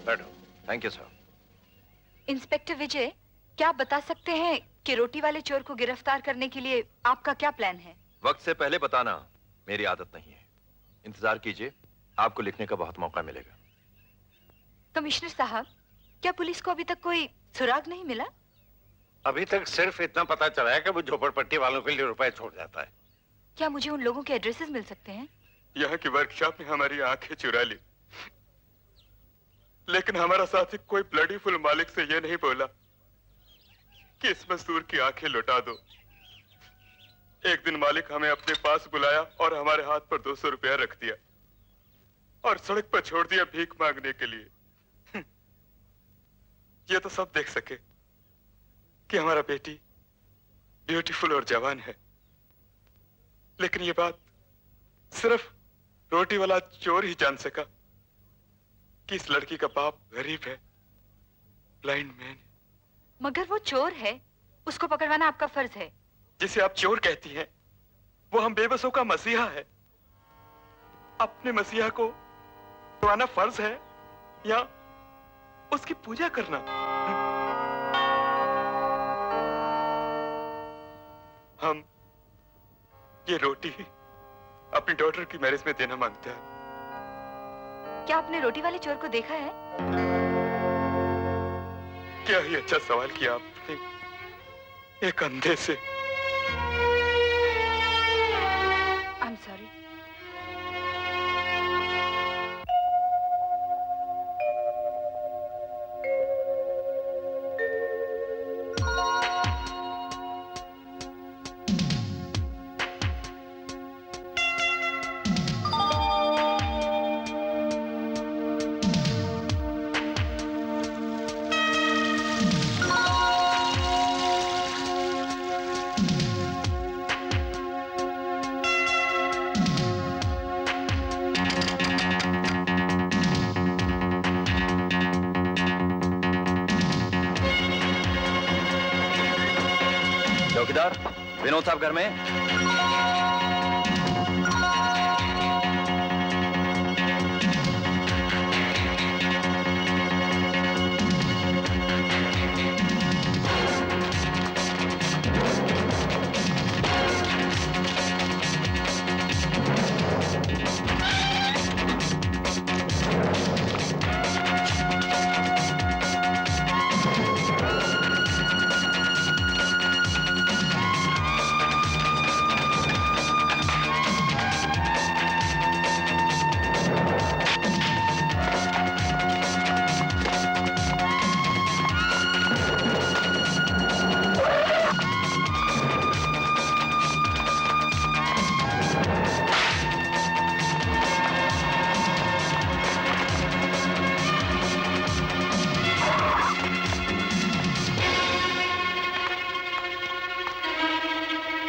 बैठो। Thank you sir. इंस्पेक्टर विजय, क्या आप बता सकते हैं कि रोटी वाले चोर को गिरफ्तार करने के लिए आपका क्या प्लान है? वक्त से पहले बताना मेरी आदत नहीं है। इंतजार कीजिए, आपको लिखने का बहुत मौका मिलेगा। कमिश्नर साहब, क्या पुलिस को अभी तक कोई सुराग नहीं मिला? अभी तक सिर्फ इतना पता चला है कि वो झोपड़पट्टी वालों के लिए रुपए छोड़ जाता है। क्या मुझे उन लोगों के एड्रेसेस मिल सकते हैं? यहाँ की वर्कशॉप ने हमारी आंखें चुरा ली, लेकिन हमारा साथी कोई ब्लडी फुल मालिक से ये नहीं बोला कि इस मजदूर की आंखें लौटा दो। एक दिन मालिक हमें अपने पास बुलाया और हमारे हाथ पर 200 रुपया रख दिया और सड़क पर छोड़ दिया भीख मांगने के लिए। ये तो सब देख सके कि हमारा बेटी ब्यूटीफुल और जवान है, लेकिन ये बात सिर्फ रोटी वाला चोर ही जान सका कि इस लड़की का बाप गरीब है, ब्लाइंड मैन। मगर वो चोर है, उसको पकड़वाना आपका फर्ज है। जिसे आप चोर कहती हैं, वो हम बेबसों का मसीहा है। अपने मसीहा को पकड़वाना फर्ज है या उसकी पूजा करना? हम ये रोटी अपनी डॉटर की मैरिज में देना मांगते हैं। क्या आपने रोटी वाले चोर को देखा है? क्या ही अच्छा सवाल किया आपने, एक अंधे से। I am sorry. चौकीदार, विनोद साहब घर में?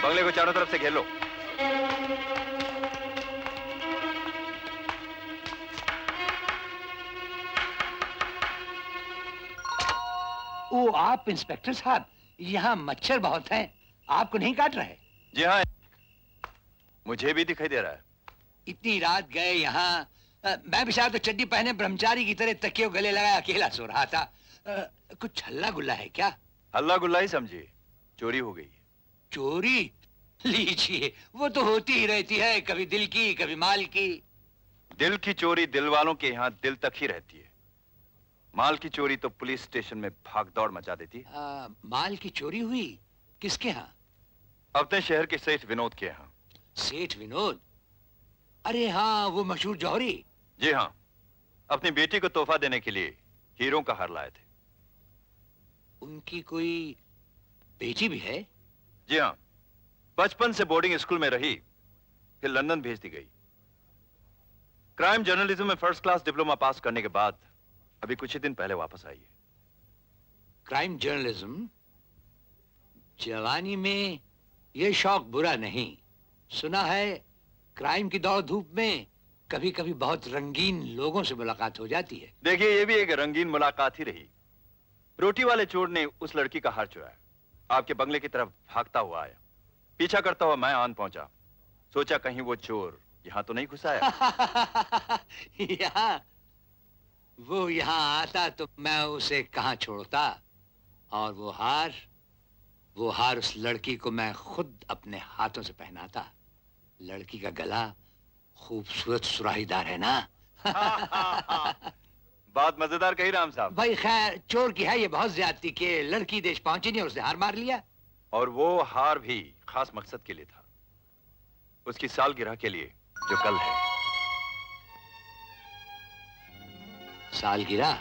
बंगले को चारों तरफ से घेर लो। ओ आप इंस्पेक्टर साहब, यहाँ मच्छर बहुत हैं, आपको नहीं काट रहे? जी हाँ, मुझे भी दिखाई दे रहा है। इतनी रात गए यहाँ, मैं बेचारा तो चड्डी पहने ब्रह्मचारी की तरह तकियों गले लगाए अकेला सो रहा था। कुछ हल्ला गुल्ला है क्या? हल्ला गुल्ला ही समझिए, चोरी हो गई। चोरी? लीजिए, वो तो होती ही रहती है, कभी दिल की कभी माल की। दिल की चोरी दिल वालों के यहाँ दिल तक ही रहती है। माल की चोरी तो पुलिस स्टेशन में भाग दौड़ मचा देती है। माल की चोरी हुई? किसके यहाँ? अपने शहर के सेठ विनोद के यहाँ। सेठ विनोद? अरे हाँ, वो मशहूर जौहरी। जी हाँ, अपनी बेटी को तोहफा देने के लिए हीरों का हार लाए थे। उनकी कोई बेटी भी है? जी हाँ, बचपन से बोर्डिंग स्कूल में रही, फिर लंदन भेज दी गई। क्राइम जर्नलिज्म में फर्स्ट क्लास डिप्लोमा पास करने के बाद अभी कुछ ही दिन पहले वापस आई है। Crime journalism? जवानी में ये शौक बुरा नहीं। सुना है क्राइम की दौड़ धूप में कभी कभी बहुत रंगीन लोगों से मुलाकात हो जाती है। देखिए, ये भी एक रंगीन मुलाकात ही रही। रोटी वाले चोर ने उस लड़की का हार चुराया, आपके बंगले की तरफ भागता हुआ आया। पीछा करता हुआ मैं आन पहुंचा, सोचा कहीं वो चोर यहाँ तो नहीं घुसाया। यहाँ? वो यहाँ आता तो मैं उसे कहाँ छोड़ता। और वो हार उस लड़की को मैं खुद अपने हाथों से पहनाता। लड़की का गला खूबसूरत सुराहीदार है ना। बात मजेदार कही राम साहब। भाई खैर, चोर की है ये बहुत ज्यादती के लड़की देश पहुंची नहीं और उसने हार मार लिया। और वो हार भी खास मकसद के लिए था, उसकी सालगिरह के लिए जो कल है। सालगिरह?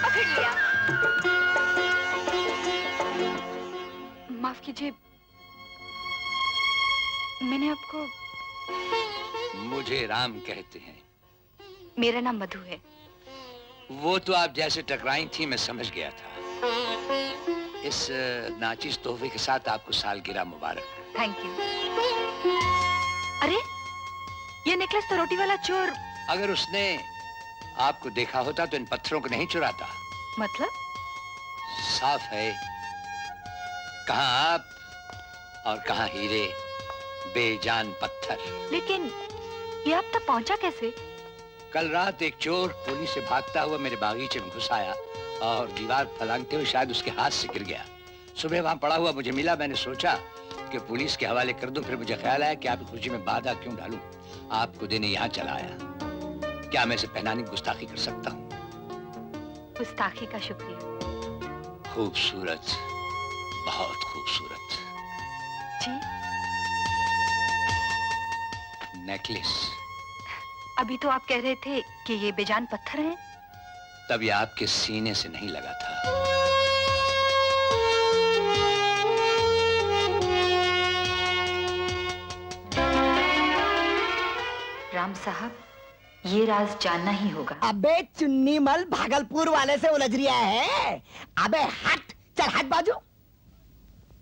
पकड़ लिया। माफ कीजिए, मैंने आपको... मुझे राम कहते हैं। मेरा नाम मधु है। वो तो आप जैसे टकराई थी मैं समझ गया था। इस नाचिस तोहफे के साथ आपको सालगिरह मुबारक। Thank you. अरे, ये नेकलेस तो रोटी वाला चोर... अगर उसने आपको देखा होता तो इन पत्थरों को नहीं चुराता। मतलब? साफ है, कहाँ आप और कहाँ हीरे, बेजान पत्थर। लेकिन ये अब तक पहुंचा कैसे? कल रात एक चोर पुलिस से भागता हुआ मेरे बागीचे में घुस आया और दीवार फलांगते हुए शायद उसके हाथ से गिर गया। सुबह वहां पड़ा हुआ मुझे मिला। मैंने सोचा कि पुलिस के हवाले कर दूं, फिर मुझे ख्याल आया कि आपकी खुशी में बाधा क्यों डालूं। आपको देने यहाँ चला आया। क्या मैं इसे पहनाने की गुस्ताखी कर सकता हूँ? गुस्ताखी का शुक्रिया। खूबसूरत, बहुत खूबसूरत। जी? नेकलेस। अभी तो आप कह रहे थे कि ये बेजान पत्थर हैं। तब ये आपके सीने से नहीं लगा था। राम साहब, ये राज जानना ही होगा। अबे चुन्नी मल भागलपुर वाले से उलझ रिया है। अबे हट, चल हट बाजू।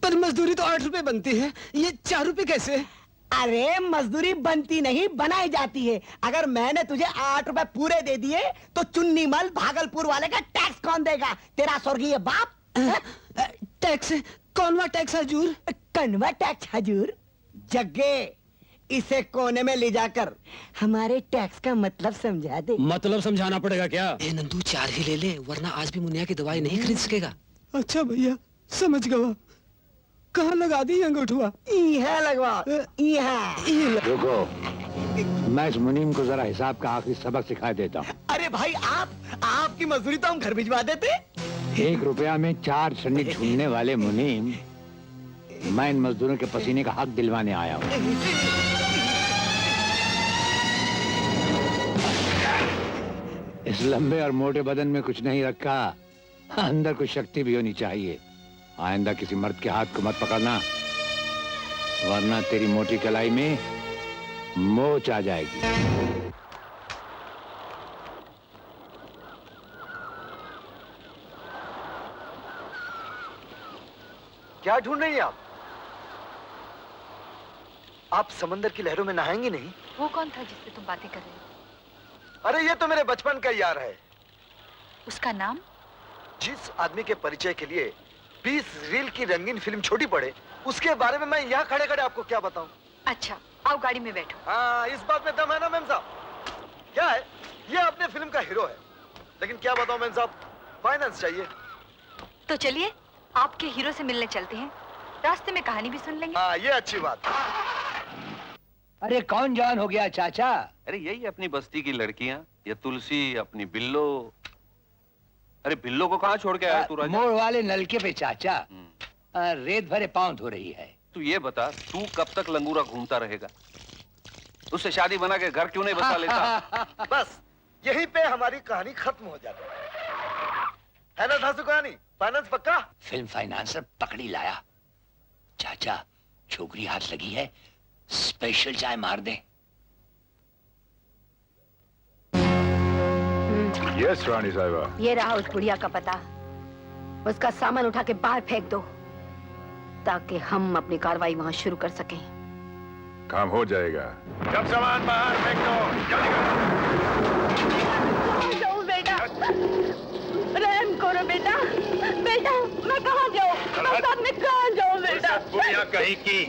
पर मजदूरी तो 8 रुपए बनती है, ये 4 रुपए कैसे? अरे मजदूरी बनती नहीं, बनाई जाती है। अगर मैंने तुझे 8 रुपए पूरे दे दिए तो चुन्नी मल भागलपुर वाले का टैक्स कौन देगा? तेरा स्वर्गीय बाप। टैक्स? कौनवा टैक्स हजूर? कौनवा टैक्स हजूर? जग्गे, इसे कोने में ले जाकर हमारे टैक्स का मतलब समझा दे। मतलब समझाना पड़ेगा क्या? ए नंदू, 4 ही ले ले, वरना आज भी मुनिया की दवाई नहीं खरीद सकेगा। अच्छा भैया, समझ गया। कहाँ लगा दी अंगूठवा? यहाँ लगवा, यहाँ। रुको, मैं इस मुनीम को जरा हिसाब का आखिरी सबक सिखा देता हूँ। अरे भाई, आपकी मजदूरी तो हम घर भिजवा देते। 1 रुपया में 4 छन्नी ढूंढने वाले मुनीम, मैं इन मजदूरों के पसीने का हक दिलवाने आया हूँ। इस लंबे और मोटे बदन में कुछ नहीं रखा, अंदर कुछ शक्ति भी होनी चाहिए। आइंदा किसी मर्द के हाथ को मत पकड़ना, वरना तेरी मोटी कलाई में मोच आ जाएगी। क्या ढूंढ रही हैं आप? आप समंदर की लहरों में नहाएंगी नहीं? वो कौन था जिससे तुम बातें कर रहे हो? अरे ये तो मेरे बचपन का यार है। उसका नाम? जिस आदमी के परिचय के लिए 20 रील की रंगीन फिल्म छोटी पड़े, उसके बारे में मैं यहाँ खड़े खड़े आपको क्या बताऊं? अच्छा, आओ गाड़ी में बैठो। हाँ, इस बात में दम है ना मेम साहब? क्या है, ये अपने फिल्म का हीरो है, लेकिन क्या बताऊं मेम साहब, फाइनेंस चाहिए। तो चलिए आपके हीरो से मिलने चलते हैं, रास्ते में कहानी भी सुन लेंगे। हाँ, ये अच्छी बात। अरे कौन जवान हो गया चाचा? अरे यही अपनी बस्ती की लड़कियां, ये तुलसी, अपनी बिल्लो। अरे बिल्लो को कहाँ छोड़ के आया तू राजा? मोड़ वाले नलके पे चाचा। रेत भरे पांव धो रही है। तू ये बता, तू कब तक लंगूरा घूमता रहेगा? उससे शादी बना के घर क्यों नहीं बसा लेता? बस यहीं पे हमारी कहानी खत्म हो जाती है ना धांसू कहानी? फाइनेंस पक्का? फिल्म फाइनेंसर पकड़ी लाया। चाचा, छोकरी हाथ लगी है, स्पेशल चाय मार दे। यस रानी साहिबा। ये रहा उस बुढ़िया का पता। उसका सामान उठा के बाहर फेंक दो, ताकि हम अपनी कार्रवाई वहां शुरू कर सकें। काम हो जाएगा। सब सामान बाहर फेंक दो, जल्दी करो। जाऊं बेटा, रहम करो बेटा। बेटा मैं कहाँ जाऊं? मैं कहाँ जाऊं बेटा? बुढ़िया कहीं की,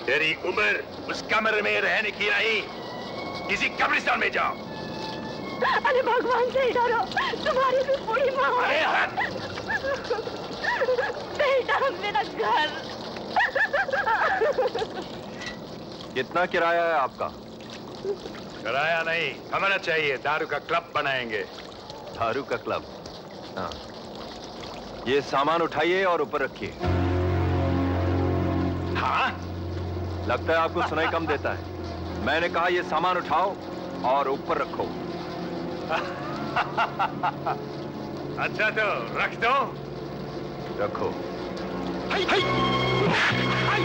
तेरी उम्र उस कमरे में रहने की नहीं, किसी कब्रिस्तान में जाओ। अरे भगवान से डरो, तुम्हारी भी बूढ़ी माँ। अरे हट! बेटा मेरा घर। कितना किराया है आपका? किराया नहीं, हमारा चाहिए। दारू का क्लब बनाएंगे। दारू का क्लब? हाँ। ये सामान उठाइए और ऊपर रखिए। हाँ? लगता है आपको सुनाई कम देता है। मैंने कहा ये सामान उठाओ और ऊपर रखो। अच्छा तो रख दो। रखो। हाय, हाय, हाय।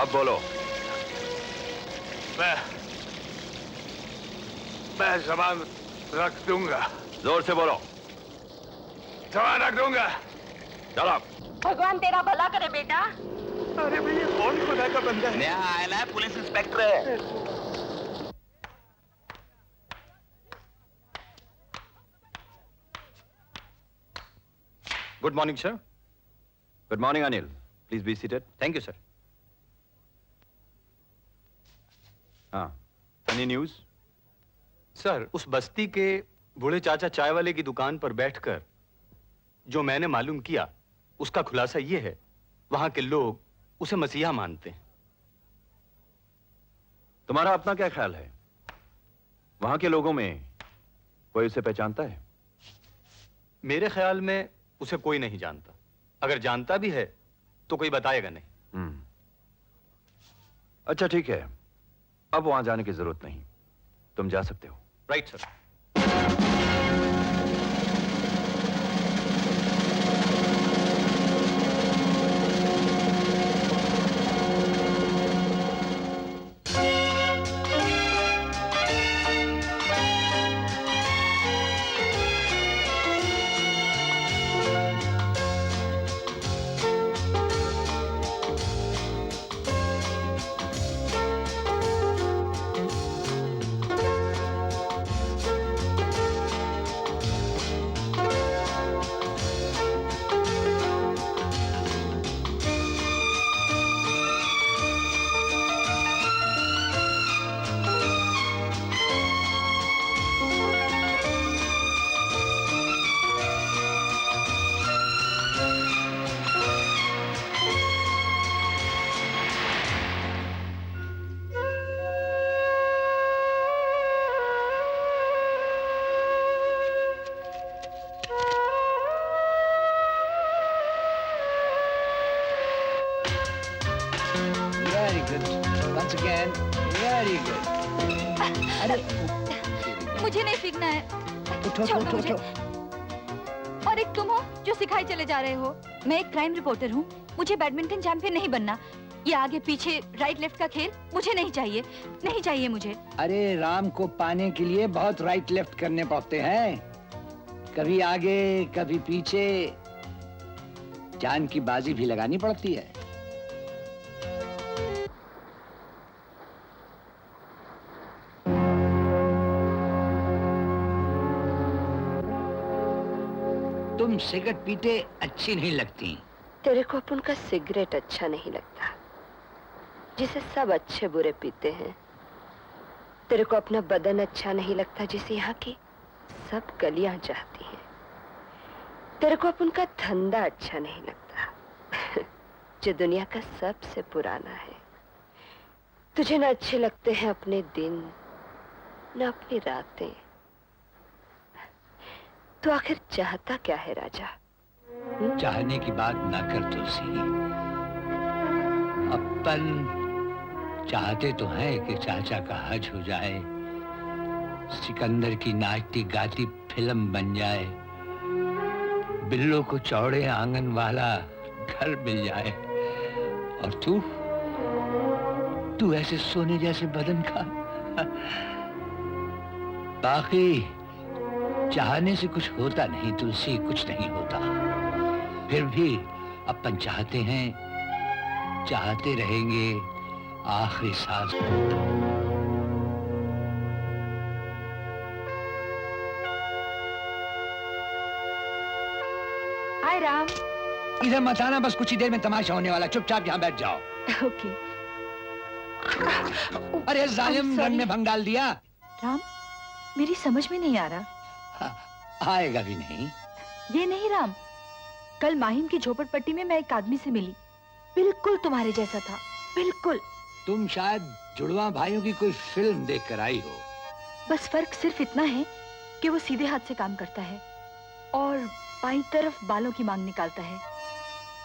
अब बोलो। मैं सामान रख दूंगा। जोर से बोलो। सामान रख दूंगा। चलो। भगवान तेरा भला करे बेटा। अरे भैया कौन खुदा का बंदा है? नया आया है, पुलिस इंस्पेक्टर है। Good morning sir. Good morning Anil, please be seated. Thank you sir. हाँ, एनी न्यूज? सर, उस बस्ती के बूढ़े चाचा चाय वाले की दुकान पर बैठकर जो मैंने मालूम किया, उसका खुलासा ये है, वहां के लोग उसे मसीहा मानते हैं। तुम्हारा अपना क्या ख्याल है? वहां के लोगों में कोई उसे पहचानता है? मेरे ख्याल में उसे कोई नहीं जानता। अगर जानता भी है तो कोई बताएगा नहीं। अच्छा ठीक है, अब वहां जाने की जरूरत नहीं, तुम जा सकते हो। Right sir. Good once again very good. अरे मुझे नहीं सीखना है। उठो छोड़ो उठो मुझे। उठो। और एक तुम हो जो सिखाए चले जा रहे हो। मैं एक क्राइम रिपोर्टर हूँ, मुझे बैडमिंटन चैंपियन नहीं बनना। ये आगे पीछे राइट लेफ्ट का खेल मुझे नहीं चाहिए, नहीं चाहिए मुझे। अरे राम को पाने के लिए बहुत राइट लेफ्ट करने पड़ते हैं, कभी आगे कभी पीछे, जान की बाजी भी लगानी पड़ती है। तुम सिगरेट पीते अच्छी नहीं लगती। तेरे को अपन का सिगरेट अच्छा नहीं लगता, जिसे सब अच्छे बुरे पीते हैं। तेरे को अपना बदन अच्छा नहीं लगता, जिसे यहाँ की सब गलियां चाहती हैं। तेरे को अपन का धंधा अच्छा नहीं लगता, जो दुनिया का सबसे पुराना है। तुझे न अच्छे लगते हैं अपने दिन, न अपनी रातें। तो आखिर चाहता क्या है राजा? चाहने की बात ना कर तुलसी। अपन चाहते तो हैं कि चाचा का हज हो जाए, सिकंदर की नाचती गाती फिल्म बन जाए, बिल्लो को चौड़े आंगन वाला घर मिल जाए, और तू ऐसे सोने जैसे बदन का। बाकी चाहने से कुछ होता नहीं तुलसी, कुछ नहीं होता। फिर भी अपन चाहते हैं, चाहते रहेंगे आखिरी सांस। हाय राम। इधर मत आना, बस कुछ ही देर में तमाशा होने वाला, चुपचाप यहाँ बैठ जाओ। ओके। अरे जालिम, रंग में भंग डाल दिया। राम, मेरी समझ में नहीं आ रहा। आएगा भी नहीं। ये नहीं राम, कल माहिम की झोपड़पट्टी में मैं एक आदमी से मिली, बिल्कुल तुम्हारे जैसा था, बिल्कुल। तुम शायद जुड़वा भाइयों की कोई फिल्म देखकर आई हो। बस फर्क सिर्फ इतना है कि वो सीधे हाथ से काम करता है और बाईं तरफ बालों की मांग निकालता है,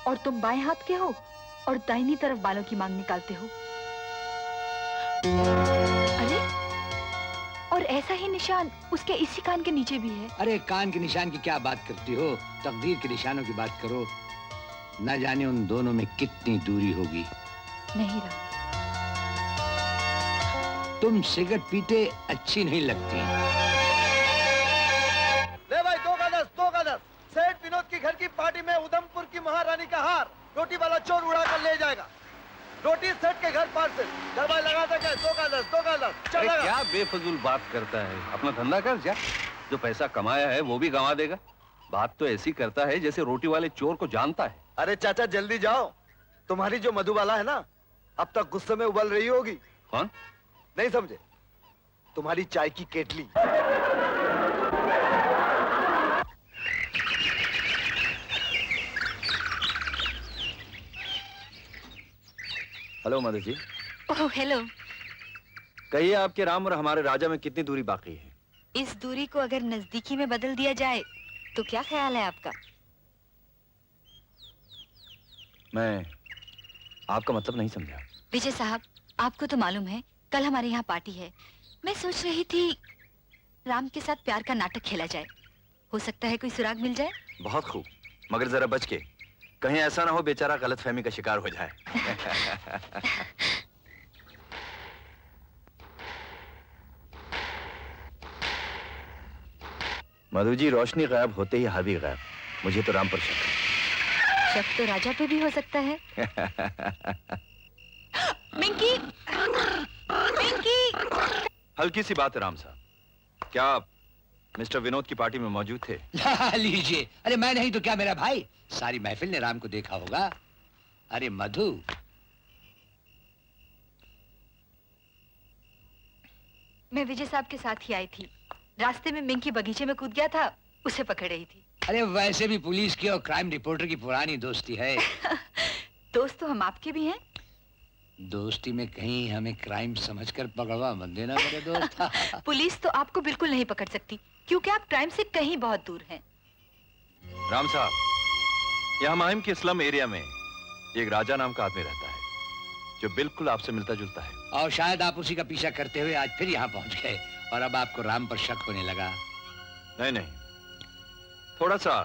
और तुम बाएं हाथ के हो और दाहिनी तरफ बालों की मांग निकालते हो। अरे, और ऐसा ही निशान उसके इसी कान के नीचे भी है। अरे कान के निशान की क्या बात करती हो, तकदीर के निशानों की बात करो। न जाने उन दोनों में कितनी दूरी होगी। नहीं राम। तुम सिगरेट पीते अच्छी नहीं लगती। ले भाई, 2 का 10, 2 का 10। सेठ विनोद की घर की पार्टी में उधमपुर की महारानी का हार रोटी वाला चोर उड़ा कर ले जाएगा। रोटी सेठ के घर पार से दरबार लगा देगा। 2 का 10, 2 का 10। चल अरे क्या बेफजूल बात करता है, अपना धंधा कर जा। जो पैसा कमाया है वो भी गंवा देगा। बात तो ऐसी करता है जैसे रोटी वाले चोर को जानता है। अरे चाचा जल्दी जाओ, तुम्हारी जो मधुबाला है ना, अब तक गुस्से में उबल रही होगी। कौन? नहीं समझे? तुम्हारी चाय की केटली। Hello Madhu ji. Oh hello. कहिए, आपके राम और हमारे राजा में कितनी दूरी बाकी है? इस दूरी को अगर नजदीकी में बदल दिया जाए तो क्या ख्याल है आपका? मैं आपका मतलब नहीं समझा। विजय साहब, आपको तो मालूम है कल हमारे यहाँ पार्टी है। मैं सोच रही थी राम के साथ प्यार का नाटक खेला जाए, हो सकता है कोई सुराग मिल जाए। बहुत खूब, मगर जरा बच के, कहीं ऐसा ना हो बेचारा गलतफहमी का शिकार हो जाए। मधु जी, रोशनी गायब होते ही हावी गायब। मुझे तो राम पर शक है। शक तो राजा पे भी हो सकता है। मिंकी, मिंकी। हल्की सी बात है राम साहब, क्या आप मिस्टर विनोद की पार्टी में मौजूद थे? लीजिए। अरे मैं नहीं तो क्या मेरा भाई? सारी महफिल ने राम को देखा होगा। अरे मधु, मैं विजय साहब के साथ ही आई थी। रास्ते में मिंकी बगीचे में कूद गया था, उसे पकड़ रही थी। अरे वैसे भी पुलिस की और क्राइम रिपोर्टर की पुरानी दोस्ती है। दोस्त तो हम आपके भी हैं। दोस्ती में कहीं हमें क्राइम समझकर पकड़वा मत देना मेरे दोस्त। पुलिस तो आपको बिल्कुल नहीं पकड़ सकती, क्योंकि आप क्राइम से कहीं बहुत दूर हैं। राम साहब, यहाँ माहिम के स्लम एरिया में एक राजा नाम का आदमी रहता है। जो बिल्कुल आपसे मिलता जुलता है। और शायद आप उसी का पीछा करते हुए आज फिर यहाँ पहुंच गए और अब आपको राम पर शक होने लगा। नहीं नहीं, थोड़ा सा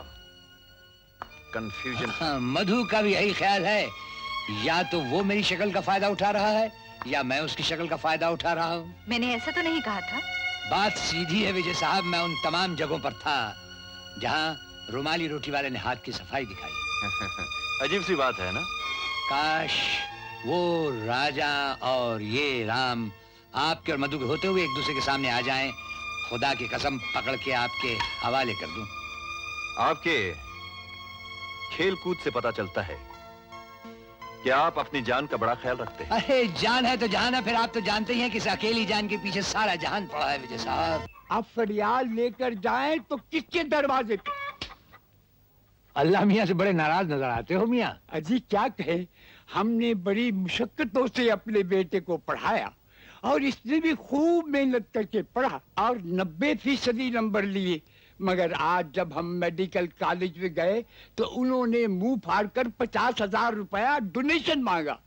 कंफ्यूजन। हाँ, मधु का भी यही ख्याल है, या तो वो मेरी शक्ल का फायदा उठा रहा है या मैं उसकी शक्ल का फायदा उठा रहा हूँ। मैंने ऐसा तो नहीं कहा था। बात सीधी है विजय साहब, मैं उन तमाम जगहों पर था जहाँ रुमाली रोटी वाले ने हाथ की सफाई दिखाई। अजीब सी बात है ना। काश वो राजा और ये राम आपके और मधु के होते हुए एक दूसरे के सामने आ जाएं, खुदा की कसम पकड़ के आपके हवाले कर दूं। आपके खेल कूद से पता चलता है कि आप अपनी जान का बड़ा ख्याल रखते हैं। अरे जान है तो जान है, फिर आप तो जानते ही हैं कि इस अकेली जान के पीछे सारा जहान पड़ा है विजय साहब। आप फरियाद लेकर जाएं तो किसके दरवाजे पे? अल्लाह मियाँ से बड़े नाराज नजर आते हो मियाँ। अजी क्या कहे, हमने बड़ी मुशक्कतों से अपने बेटे को पढ़ाया और इसने भी खूब मेहनत करके पढ़ा और 90% नंबर लिए, मगर आज जब हम मेडिकल कॉलेज में गए तो उन्होंने मुंह फाड़कर 50,000 रुपया डोनेशन मांगा।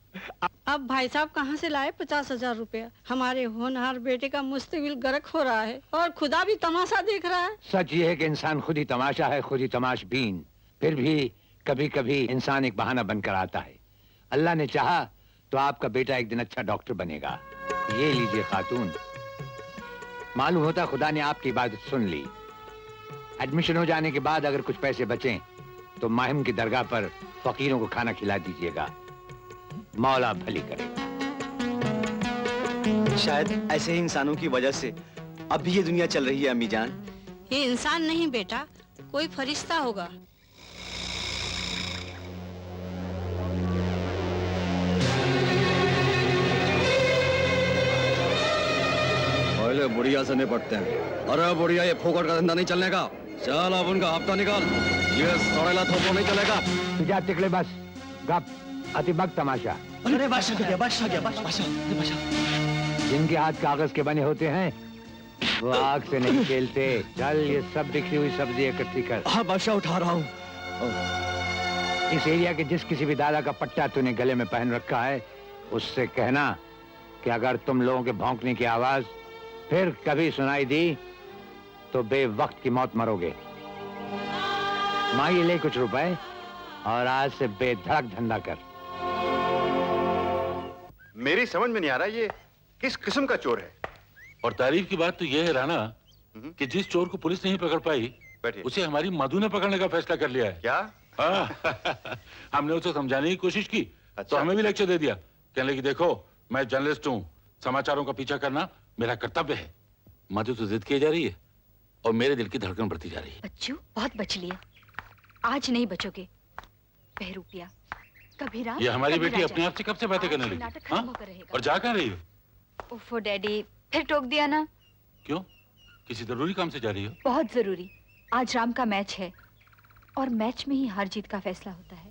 अब भाई साहब कहाँ से लाए 50,000 रुपया? हमारे होनहार बेटे का मुस्तकबिल गर्क हो रहा है और खुदा भी तमाशा देख रहा है। सच ये है कि इंसान खुद ही तमाशा है, खुद ही तमाशबीन। फिर भी कभी कभी इंसान एक बहाना बनकर आता है। अल्लाह ने चाहा तो आपका बेटा एक दिन अच्छा डॉक्टर बनेगा। ये लीजिए खातून, मालूम होता खुदा ने आपकी इबादत सुन ली। एडमिशन हो जाने के बाद अगर कुछ पैसे बचें तो माहिम की दरगाह पर फकीरों को खाना खिला दीजिएगा, मौला भली करेगा। शायद ऐसे ही इंसानों की वजह से अभी ये दुनिया चल रही है अम्मी जान। ये इंसान नहीं बेटा, कोई फरिश्ता होगा। पहले बुढ़िया से निपटते हैं। अरे बुढ़िया, ये फोकट का धंधा नहीं चलने का। चल अब उनका हफ्ता निकाल, ये सड़ेला थोपो नहीं चलेगा। तुझा तिकड़े बस गप अतिबक तमाशा। अरे बादशाह गया, बादशाह गया, बादशाह। जिनके हाथ कागज के बने होते हैं वो आग से नहीं खेलते। चल ये सब बिखरी हुई सब्जी इकट्ठी कर। हाँ बादशाह, उठा रहा हूँ। इस एरिया के जिस किसी भी दादा का पट्टा तूने गले में पहन रखा है उससे कहना कि अगर तुम लोगों के भौंकने की आवाज फिर कभी सुनाई दी तो बेवक्त की मौत मरोगे। माँ ये ले कुछ रुपए और आज से बेधड़क धंधा कर। मेरी समझ में नहीं आ रहा ये किस किस्म का चोर है। और तारीफ की बात तो यह है राणा कि जिस चोर को पुलिस नहीं पकड़ पाई उसे हमारी मधु ने पकड़ने का फैसला कर लिया है। क्या? हमने उसे समझाने की कोशिश की तो हमें भी लेक्चर दे दिया। कहने लगी देखो मैं जर्नलिस्ट हूँ, समाचारों का पीछा करना मेरा कर्तव्य है। मधु तो जिद की जा रही है और मेरे दिल की धड़कन बढ़ती जा रही है। बच्चों बहुत बच लिए, आज नहीं बचोगे। बहरूपिया कभी राम, ये हमारी कभी बेटी राजा। अपने आप से कब से बातें करने लगी? नाटक खत्म हाँ? होकर रहेगा। और जा कहाँ रही हो? ओफो डैडी, फिर टोक दिया ना। क्यों, किसी जरूरी काम से जा रही हो? बहुत जरूरी। आज राम का मैच है और मैच में ही हार जीत का फैसला होता है।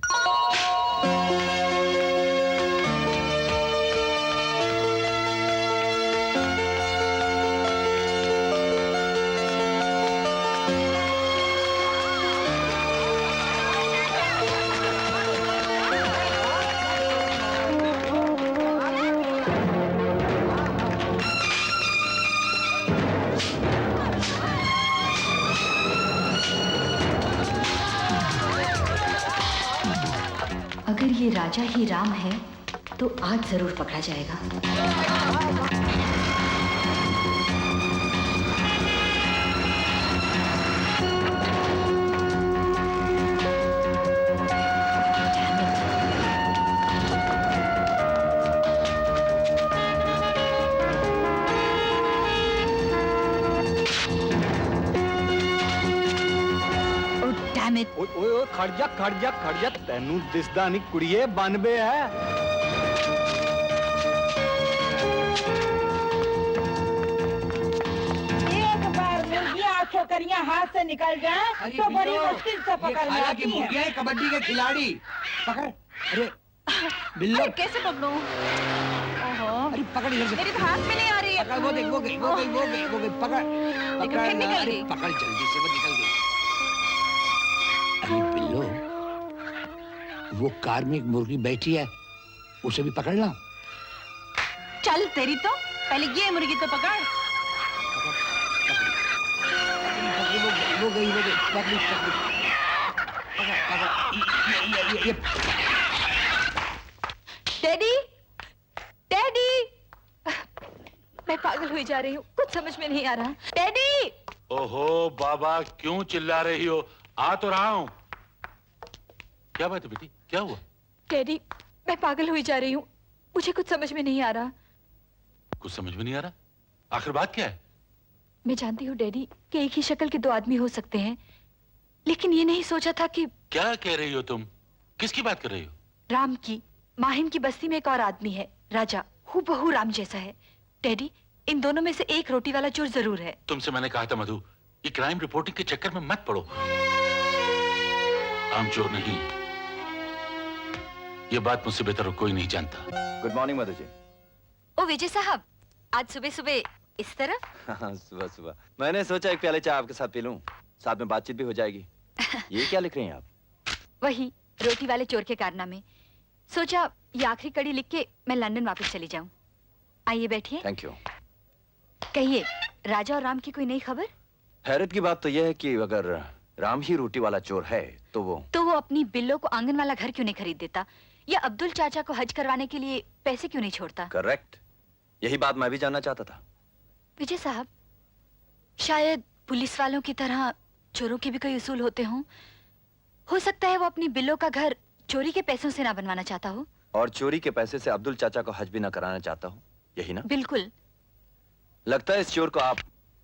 अगर ये राजा ही राम है तो आज जरूर पकड़ा जाएगा। ओए खड़ जा तेनू दिसदा नहीं कुड़िए, 92 है। एक बार मुर्गियाँ छोकरियाँ हाथ से निकल जाए तो बड़ी मुश्किल से पकड़ में आती हैं। कबड्डी के खिलाड़ी पकड़। अरे बिल्लो कैसे पकड़ूं? अरे पकड़ इधर से। मेरे तो हाथ में नहीं आ रही है। पकड़, वो गई पकड़ फिर निकल गई। पकड़ जल्दी से, वो निकल गई। अरे बिल्लो, वो कार में एक मुर्गी बैठी है, उसे भी पकड़ना। चल तेरी तो पहले ये मुर्गी तो पकड़। वो गई पकड़ी। डैडी, डैडी, मैं पागल हुई जा रही हूँ, कुछ समझ में नहीं आ रहा। डैडी! ओहो बाबा, क्यों चिल्ला रही हो? आ तो रहा हूँ। क्या बात है बेटी, क्या हुआ? डैडी, मैं पागल हुई जा रही हूँ, मुझे कुछ समझ में नहीं आ रहा। कुछ समझ में नहीं आ रहा? आखिर बात क्या है? मैं जानती हूँ डैडी कि एक ही शक्ल के दो आदमी हो सकते हैं, लेकिन ये नहीं सोचा था कि... क्या कह रही हो तुम? किसकी बात कर रही हो? राम की। माहिम की बस्ती में एक और आदमी है, राजा, हूबहू राम जैसा है। डैडी, इन दोनों में से एक रोटी वाला चोर जरूर है। तुमसे मैंने कहा था मधु, ये क्राइम रिपोर्टिंग के चक्कर में मत पड़ो। राम चोर नहीं, ये बात मुझसे बेहतर कोई नहीं जानता। Good morning Madhu ji. ओ विजय साहब, आज सुबह सुबह इस तरफ? हाँ, सुबह सुबह मैंने सोचा एक प्याले चाय आपके साथ पी लूं, साथ में बातचीत भी हो जाएगी। ये क्या लिख रही हैं आप? वही रोटी वाले चोर के कारनामे। सोचा ये आखिरी कड़ी लिख के मैं लंदन वापस चली जाऊं। आइए बैठिए। Thank you. कहिए, राजा और राम की कोई नई खबर? हैरत की बात तो यह है कि अगर राम ही रोटी वाला चोर है तो वो अपनी बिल्लो को आंगन वाला घर क्यों नहीं खरीद देता, या अब्दुल चाचा को हज करवाने के लिए पैसे क्यों नहीं छोड़ता? करेक्ट, यही बात मैं भी जानना चाहता था। विजय साहब, शायद पुलिस वालों की तरह चोरों के भी कोई उसूल होते हों। हो सकता है वो अपनी बिल्लो का घर चोरी के पैसों से ना बनवाना चाहता हो, और चोरी के पैसे से अब्दुल चाचा को हज भी ना कराना चाहता हो, यही ना? बिल्कुल। लगता है इस चोर को आप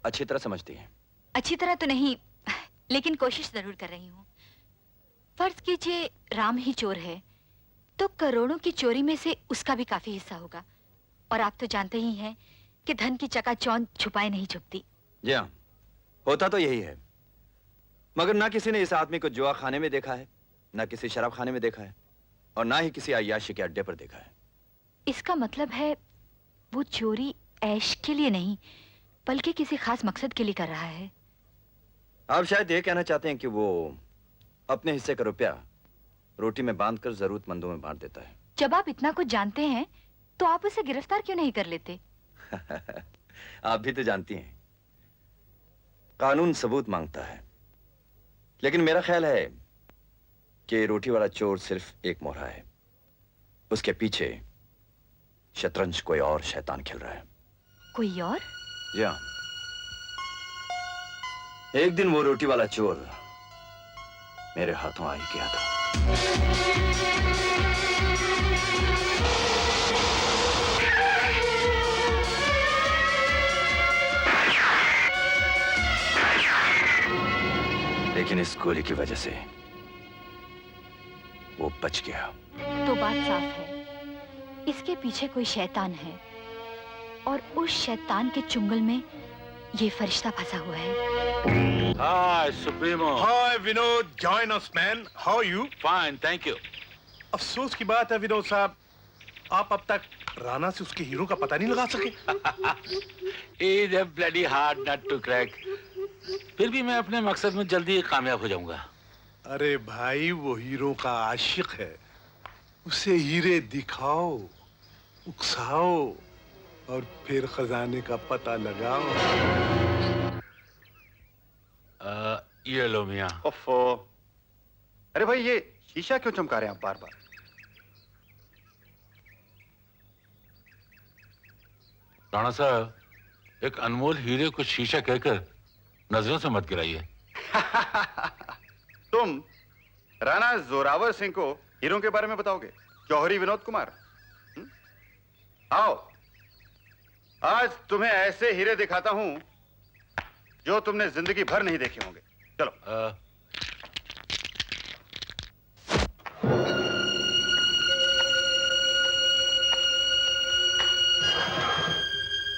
अच्छी तरह समझती हैं। अच्छी तरह तो नहीं, लेकिन कोशिश जरूर कर रही हूँ। फर्ज कीजिए राम ही चोर है, तो करोड़ों की चोरी में से उसका भी काफी हिस्सा होगा। और आप तो जानते ही हैं कि धन की चकाचौंध छुपाए नहीं छुपती। जी हाँ, होता तो यही है, मगर ना किसी ने इस आदमी को जुआ खाने में देखा है, ना किसी शराब खाने में देखा है, और ना ही किसी अय्याशी के अड्डे पर देखा है। इसका मतलब है वो चोरी ऐश के लिए नहीं, बल्कि किसी खास मकसद के लिए कर रहा है। आप शायद ये कहना चाहते हैं कि वो अपने हिस्से का रुपया रोटी में बांधकर जरूरतमंदों में बांट देता है। जब आप इतना कुछ जानते हैं तो आप उसे गिरफ्तार क्यों नहीं कर लेते? आप भी तो जानती हैं, कानून सबूत मांगता है, लेकिन मेरा ख्याल है कि रोटी वाला चोर सिर्फ एक मोहरा है, उसके पीछे शतरंज कोई और शैतान खेल रहा है। कोई और? जी हाँ, एक दिन वो रोटी वाला चोर मेरे हाथों आ ही गया था। लेकिन इस गोली की वजह से वो बच गया। तो बात साफ है, इसके पीछे कोई शैतान है, और उस शैतान के चुंगल में ये फरिश्ता फंसा हुआ है। हाय supremo. Hi Vinod, join us man. How are you? Fine, thank you. अफसोस की बात है विनोद साहब, आप अब तक राणा से उसके हीरो का पता नहीं लगा सके। It's a bloody hard nut to crack. फिर भी मैं अपने मकसद में जल्दी कामयाब हो जाऊंगा। अरे भाई, वो हीरो का आशिक है, उसे हीरे दिखाओ, उकसाओ, और फिर खजाने का पता लगाओ। ये लो मियां। ओफो, अरे भाई ये शीशा क्यों चमका रहे हैं आप बार बार? राणा साहब, एक अनमोल हीरे को शीशा कहकर नजरों से मत गिराइए। तुम राणा जोरावर सिंह को हीरो के बारे में बताओगे? जौहरी विनोद कुमार? आओ, आज तुम्हें ऐसे हीरे दिखाता हूं जो तुमने जिंदगी भर नहीं देखे होंगे। चलो।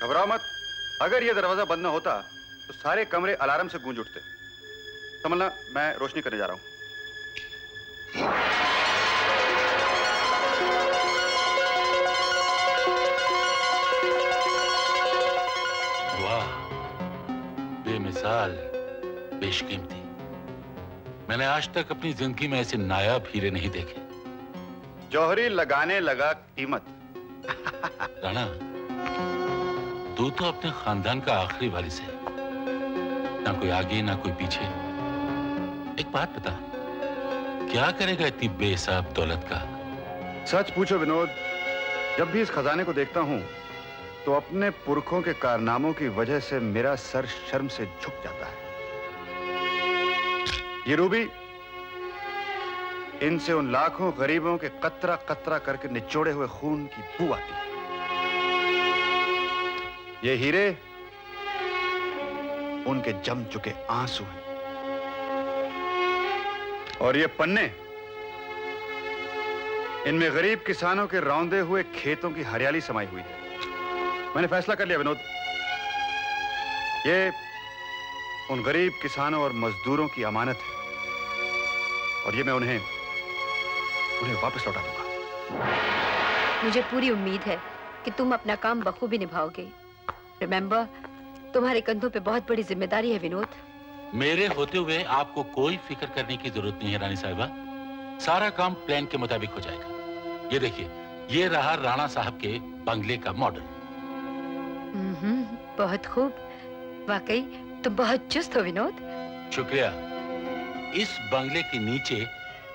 घबराओ मत, अगर यह दरवाजा बंद न होता तो सारे कमरे अलार्म से गूंज उठते। समझना, मैं रोशनी करने जा रहा हूं। वाह, बेमिसाल, बेशकीमती। मैंने आज तक अपनी जिंदगी में ऐसे नायाब हीरे नहीं देखे। जौहरी लगाने लगा कीमत। राणा, तू तो अपने खानदान का आखिरी वारिस है, ना कोई आगे ना कोई पीछे। एक बात बता, क्या करेगा इतनी बेहिसाब दौलत का? सच पूछो विनोद, जब भी इस खजाने को देखता हूं तो अपने पुरखों के कारनामों की वजह से मेरा सर शर्म से झुक जाता है। ये रूबी, इनसे उन लाखों गरीबों के कतरा कतरा करके निचोड़े हुए खून की बू आती है। ये हीरे उनके जम चुके आंसू हैं, और ये पन्ने इनमें गरीब किसानों के रौंदे हुए खेतों की हरियाली समाई हुई है। मैंने फैसला कर लिया विनोद, ये उन गरीब किसानों और मजदूरों की अमानत है, और ये मैं उन्हें वापस लौटा दूंगा। मुझे पूरी उम्मीद है कि तुम अपना काम बखूबी निभाओगे। रिमेंबर, तुम्हारे कंधों पे बहुत बड़ी जिम्मेदारी है विनोद। मेरे होते हुए आपको कोई फिक्र करने की जरूरत नहीं है रानी साहिबा, सारा काम प्लान के मुताबिक हो जाएगा। ये देखिए, ये रहा राणा साहब के बंगले का मॉडल। बहुत खूब, वाकई तुम बहुत चुस्त हो विनोद। शुक्रिया। इस बंगले के नीचे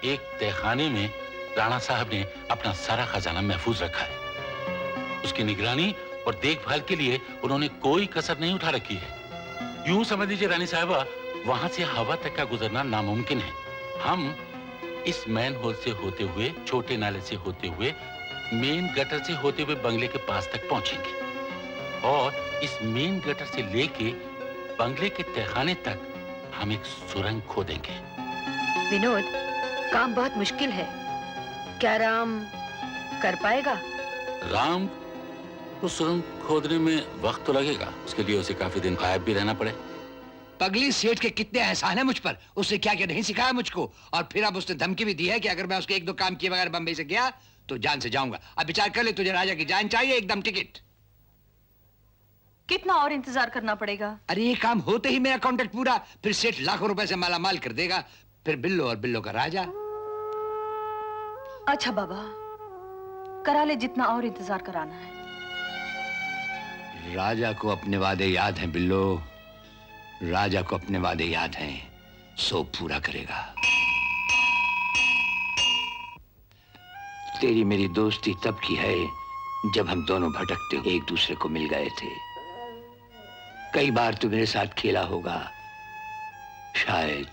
एक तहखाने में राणा साहब ने अपना सारा खजाना महफूज रखा है। उसकी निगरानी और देखभाल के लिए उन्होंने कोई कसर नहीं उठा रखी है। यूं समझ लीजिए रानी साहिबा, वहां से हवा तक का गुजरना नामुमकिन है। हम इस मैन होल से होते हुए, छोटे नाले से होते हुए, मेन गटर से होते हुए बंगले के पास तक पहुंचेंगे, और इस मेन गटर से लेके बंगले के तहखाने तक हम एक सुरंग खोदेंगे। विनोद, काम बहुत मुश्किल है, क्या राम कर पाएगा? राम को सुरंग खोदने में वक्त तो लगेगा, उसके लिए उसे काफी दिन गायब भी रहना पड़े। पगली सेठ के कितने एहसान है मुझ पर, उसने क्या क्या नहीं सिखाया मुझको, और फिर अब उसने धमकी भी दी है कि अगर मैं उसके एक दो काम किए बगैर बम्बई से गया तो जान से जाऊंगा। अब विचार कर ले, तुझे राजा की जान चाहिए, एकदम टिकट। कितना और इंतजार करना पड़ेगा? अरे ये काम होते ही मेरा कॉन्ट्रैक्ट पूरा, फिर सेठ लाखों रुपए से माला माल कर देगा, फिर बिल्लो और बिल्लो का राजा। अच्छा बाबा, करा ले जितना और इंतजार कराना है। राजा को अपने वादे याद हैं बिल्लो, राजा को अपने वादे याद हैं, सो पूरा करेगा। तेरी मेरी दोस्ती तब की है जब हम दोनों भटकते एक दूसरे को मिल गए थे। कई बार तू मेरे साथ खेला होगा, शायद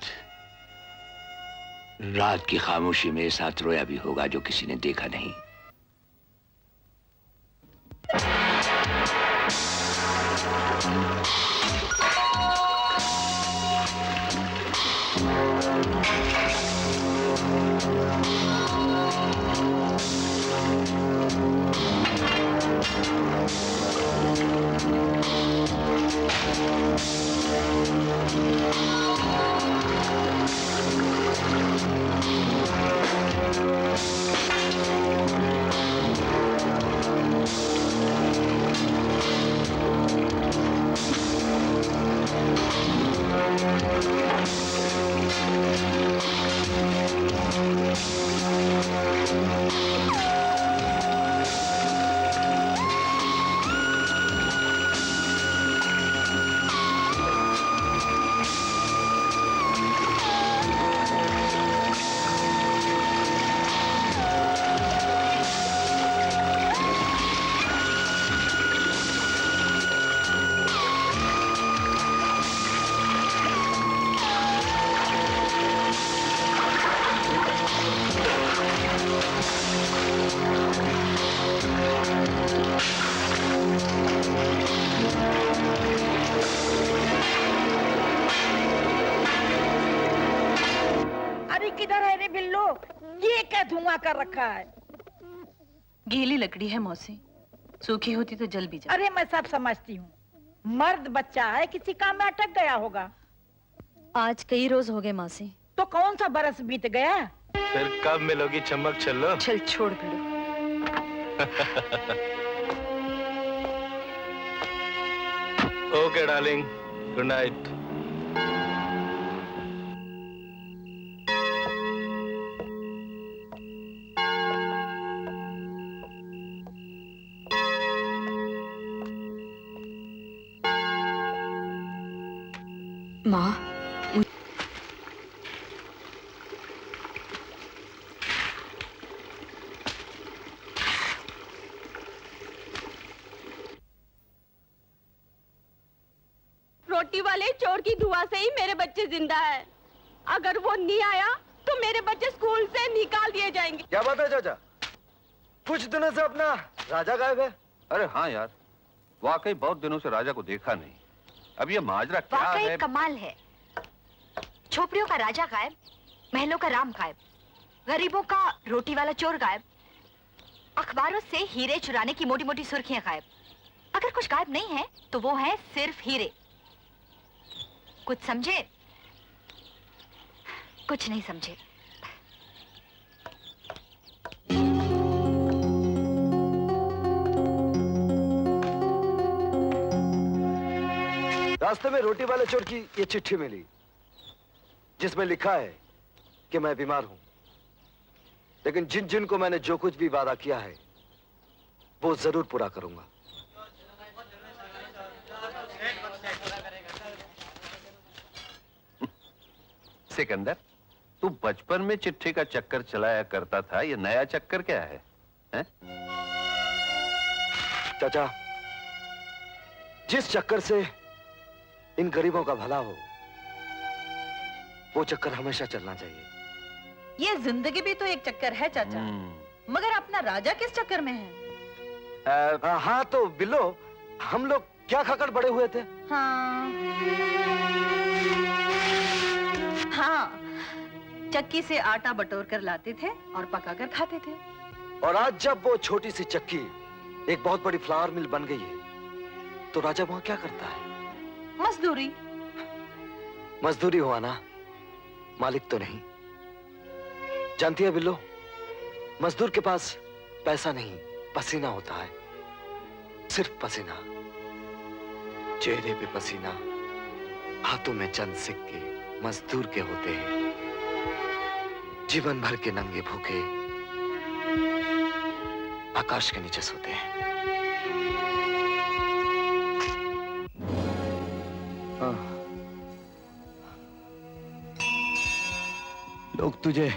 रात की खामोशी मेरे साथ रोया भी होगा जो किसी ने देखा नहीं। धुआं कर रखा है। गीली लकड़ी है मौसी, सूखी होती तो जल भी जाती। अरे मैं सब समझती हूँ, मर्द बच्चा है, किसी काम में अटक गया होगा। आज कई रोज हो गए मौसी। तो कौन सा बरस बीत गया? फिर कब मिलोगी चमक चलो? चल छोड़ भिड़ो। Okay darling, good night. माँ, रोटी वाले चोर की दुआ से ही मेरे बच्चे जिंदा है। अगर वो नहीं आया तो मेरे बच्चे स्कूल से निकाल दिए जाएंगे। क्या बात है चाचा? कुछ दिनों से अपना राजा गायब है। अरे हाँ यार, वाकई बहुत दिनों से राजा को देखा नहीं। अब ये माजरा क्या वाकई है? कमाल है। झोपड़ियों का राजा गायब, महलों का राम गायब, गरीबों का रोटी वाला चोर गायब, अखबारों से हीरे चुराने की मोटी मोटी सुर्खियां गायब। अगर कुछ गायब नहीं है तो वो है सिर्फ हीरे। कुछ समझे? कुछ नहीं समझे। रास्ते में रोटी वाले चोर की ये चिट्ठी मिली, जिसमें लिखा है कि मैं बीमार हूं, लेकिन जिन जिन को मैंने जो कुछ भी वादा किया है वो जरूर पूरा करूंगा। सिकंदर, तू बचपन में चिट्ठी का चक्कर चलाया करता था, ये नया चक्कर क्या है? हैं? चाचा, जिस चक्कर से इन गरीबों का भला हो, वो चक्कर हमेशा चलना चाहिए। ये जिंदगी भी तो एक चक्कर है चाचा, मगर अपना राजा किस चक्कर में है? हाँ तो बिल्लो, हम लोग क्या खाकर बड़े हुए थे? हाँ, चक्की से आटा बटोर कर लाते थे और पकाकर खाते थे। और आज जब वो छोटी सी चक्की एक बहुत बड़ी फ्लावर मिल बन गई है, तो राजा वहां क्या करता है? मजदूरी। मजदूरी हुआ ना, मालिक तो नहीं। जानती है बिल्लो, मजदूर के पास पैसा नहीं, पसीना होता है, सिर्फ पसीना। चेहरे पे पसीना, हाथों में चंद सिक्के मजदूर के होते हैं। जीवन भर के नंगे भूखे आकाश के नीचे सोते हैं। लोग तुझे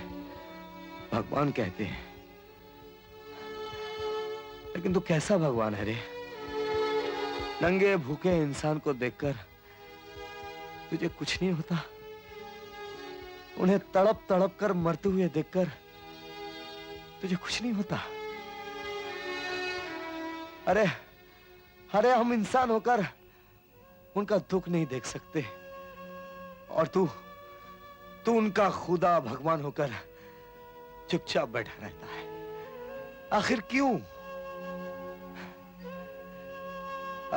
भगवान कहते हैं, लेकिन तू कैसा भगवान है रे? नंगे भूखे इंसान को देखकर तुझे कुछ नहीं होता? उन्हें तड़प तड़प कर मरते हुए देखकर तुझे कुछ नहीं होता? अरे अरे, हम इंसान होकर उनका दुख नहीं देख सकते, और तू उनका खुदा भगवान होकर चुपचाप बैठा रहता है। आखिर क्यों?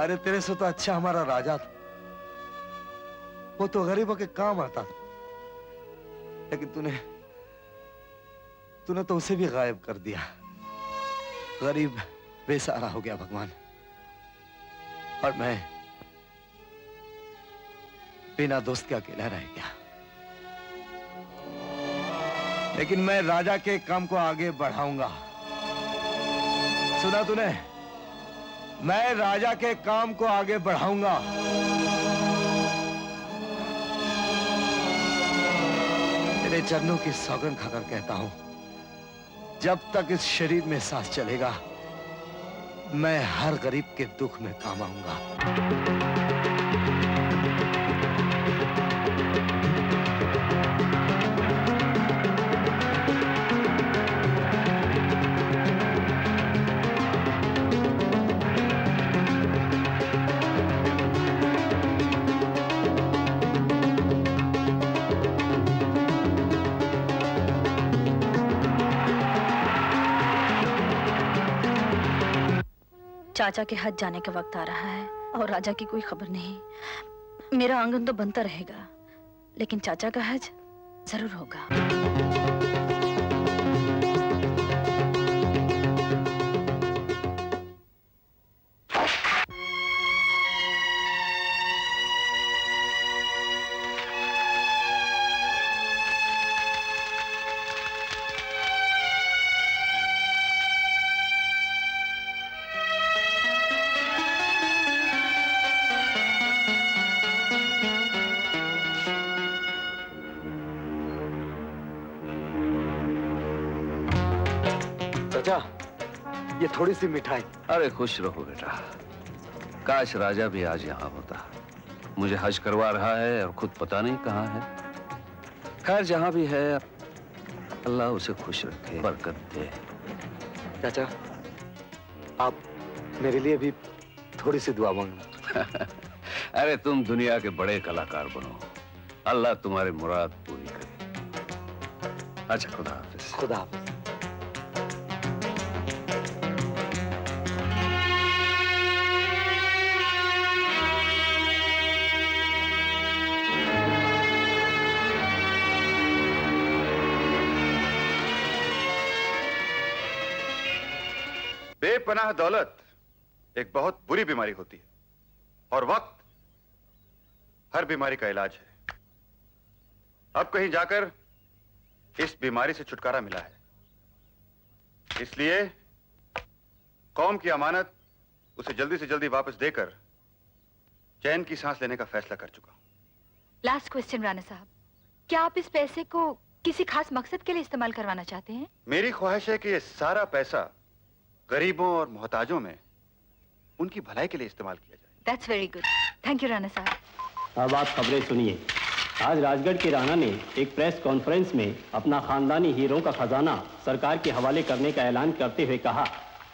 अरे तेरे से तो अच्छा हमारा राजा था, वो तो गरीबों के काम आता था, लेकिन तूने तो उसे भी गायब कर दिया। गरीब बेसहारा हो गया भगवान, और मैं बिना दोस्त के अकेला रह गया। लेकिन मैं राजा के काम को आगे बढ़ाऊंगा। सुना तूने? मैं राजा के काम को आगे बढ़ाऊंगा। तेरे चरणों की सौगंध खाकर कहता हूं, जब तक इस शरीर में सांस चलेगा, मैं हर गरीब के दुख में काम आऊंगा। चाचा के हज जाने का वक्त आ रहा है और राजा की कोई खबर नहीं। मेरा आंगन तो बनता रहेगा, लेकिन चाचा का हज जरूर होगा। चाचा, ये थोड़ी सी मिठाई। अरे खुश रहो बेटा, काश राजा भी आज यहाँ होता। मुझे हज करवा रहा है और खुद पता नहीं कहाँ है। खैर जहाँ भी है अल्लाह उसे खुश रखे, बरकत दे। चाचा, आप मेरे लिए भी थोड़ी सी दुआ मांगना। अरे तुम दुनिया के बड़े कलाकार बनो, अल्लाह तुम्हारी मुराद पूरी करे। अच्छा खुदा हाफिज। खुदा हाफिज। बेपनाह दौलत एक बहुत बुरी बीमारी होती है और वक्त हर बीमारी का इलाज है। अब कहीं जाकर इस बीमारी से छुटकारा मिला है, इसलिए कौम की अमानत उसे जल्दी से जल्दी वापस देकर चैन की सांस लेने का फैसला कर चुका हूं। लास्ट क्वेश्चन राणा साहब, क्या आप इस पैसे को किसी खास मकसद के लिए इस्तेमाल करवाना चाहते हैं? मेरी ख्वाहिश है कि ये सारा पैसा गरीबों और मोहताजों में उनकी भलाई के लिए इस्तेमाल किया जाए। That's very good. Thank you Rana साहब। अब आप खबरें सुनिए। आज राजगढ़ के राणा ने एक प्रेस कॉन्फ्रेंस में अपना खानदानी हीरों का खजाना सरकार के हवाले करने का ऐलान करते हुए कहा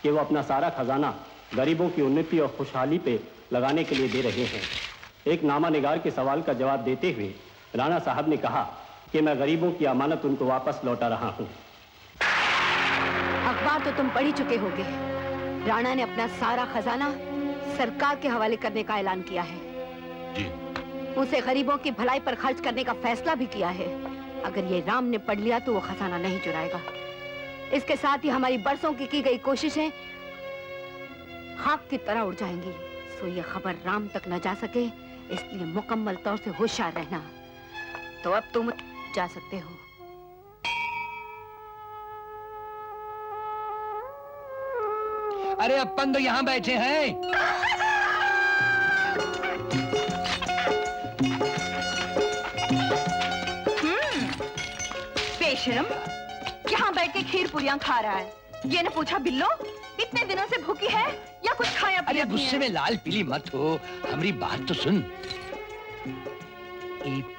कि वो अपना सारा खजाना गरीबों की उन्नति और खुशहाली पे लगाने के लिए दे रहे हैं। एक नामा निगार के सवाल का जवाब देते हुए राणा साहब ने कहा कि मैं गरीबों की अमानत उनको वापस लौटा रहा हूँ। अखबार तो तुम पढ़ ही चुके होगे, राणा ने अपना सारा खजाना सरकार के हवाले करने का ऐलान किया है। जी। उसे गरीबों की भलाई पर खर्च करने का फैसला भी किया है। अगर ये राम ने पढ़ लिया तो वो खजाना नहीं चुराएगा। इसके साथ ही हमारी बरसों की गई कोशिशें खाक की तरह उड़ जाएंगी। सो ये खबर राम तक न जा सके, इसलिए मुकम्मल तौर से होशियार रहना। तो अब तुम जा सकते हो। अरे अपन तो यहाँ बैठे हैं। बेशरम, यहाँ बैठ के खीर पूरियां खा रहा है। ये न पूछा बिल्लो इतने दिनों से भूखी है या कुछ खाया पिया? अरे गुस्से में लाल पीली मत हो, हमारी बात तो सुन।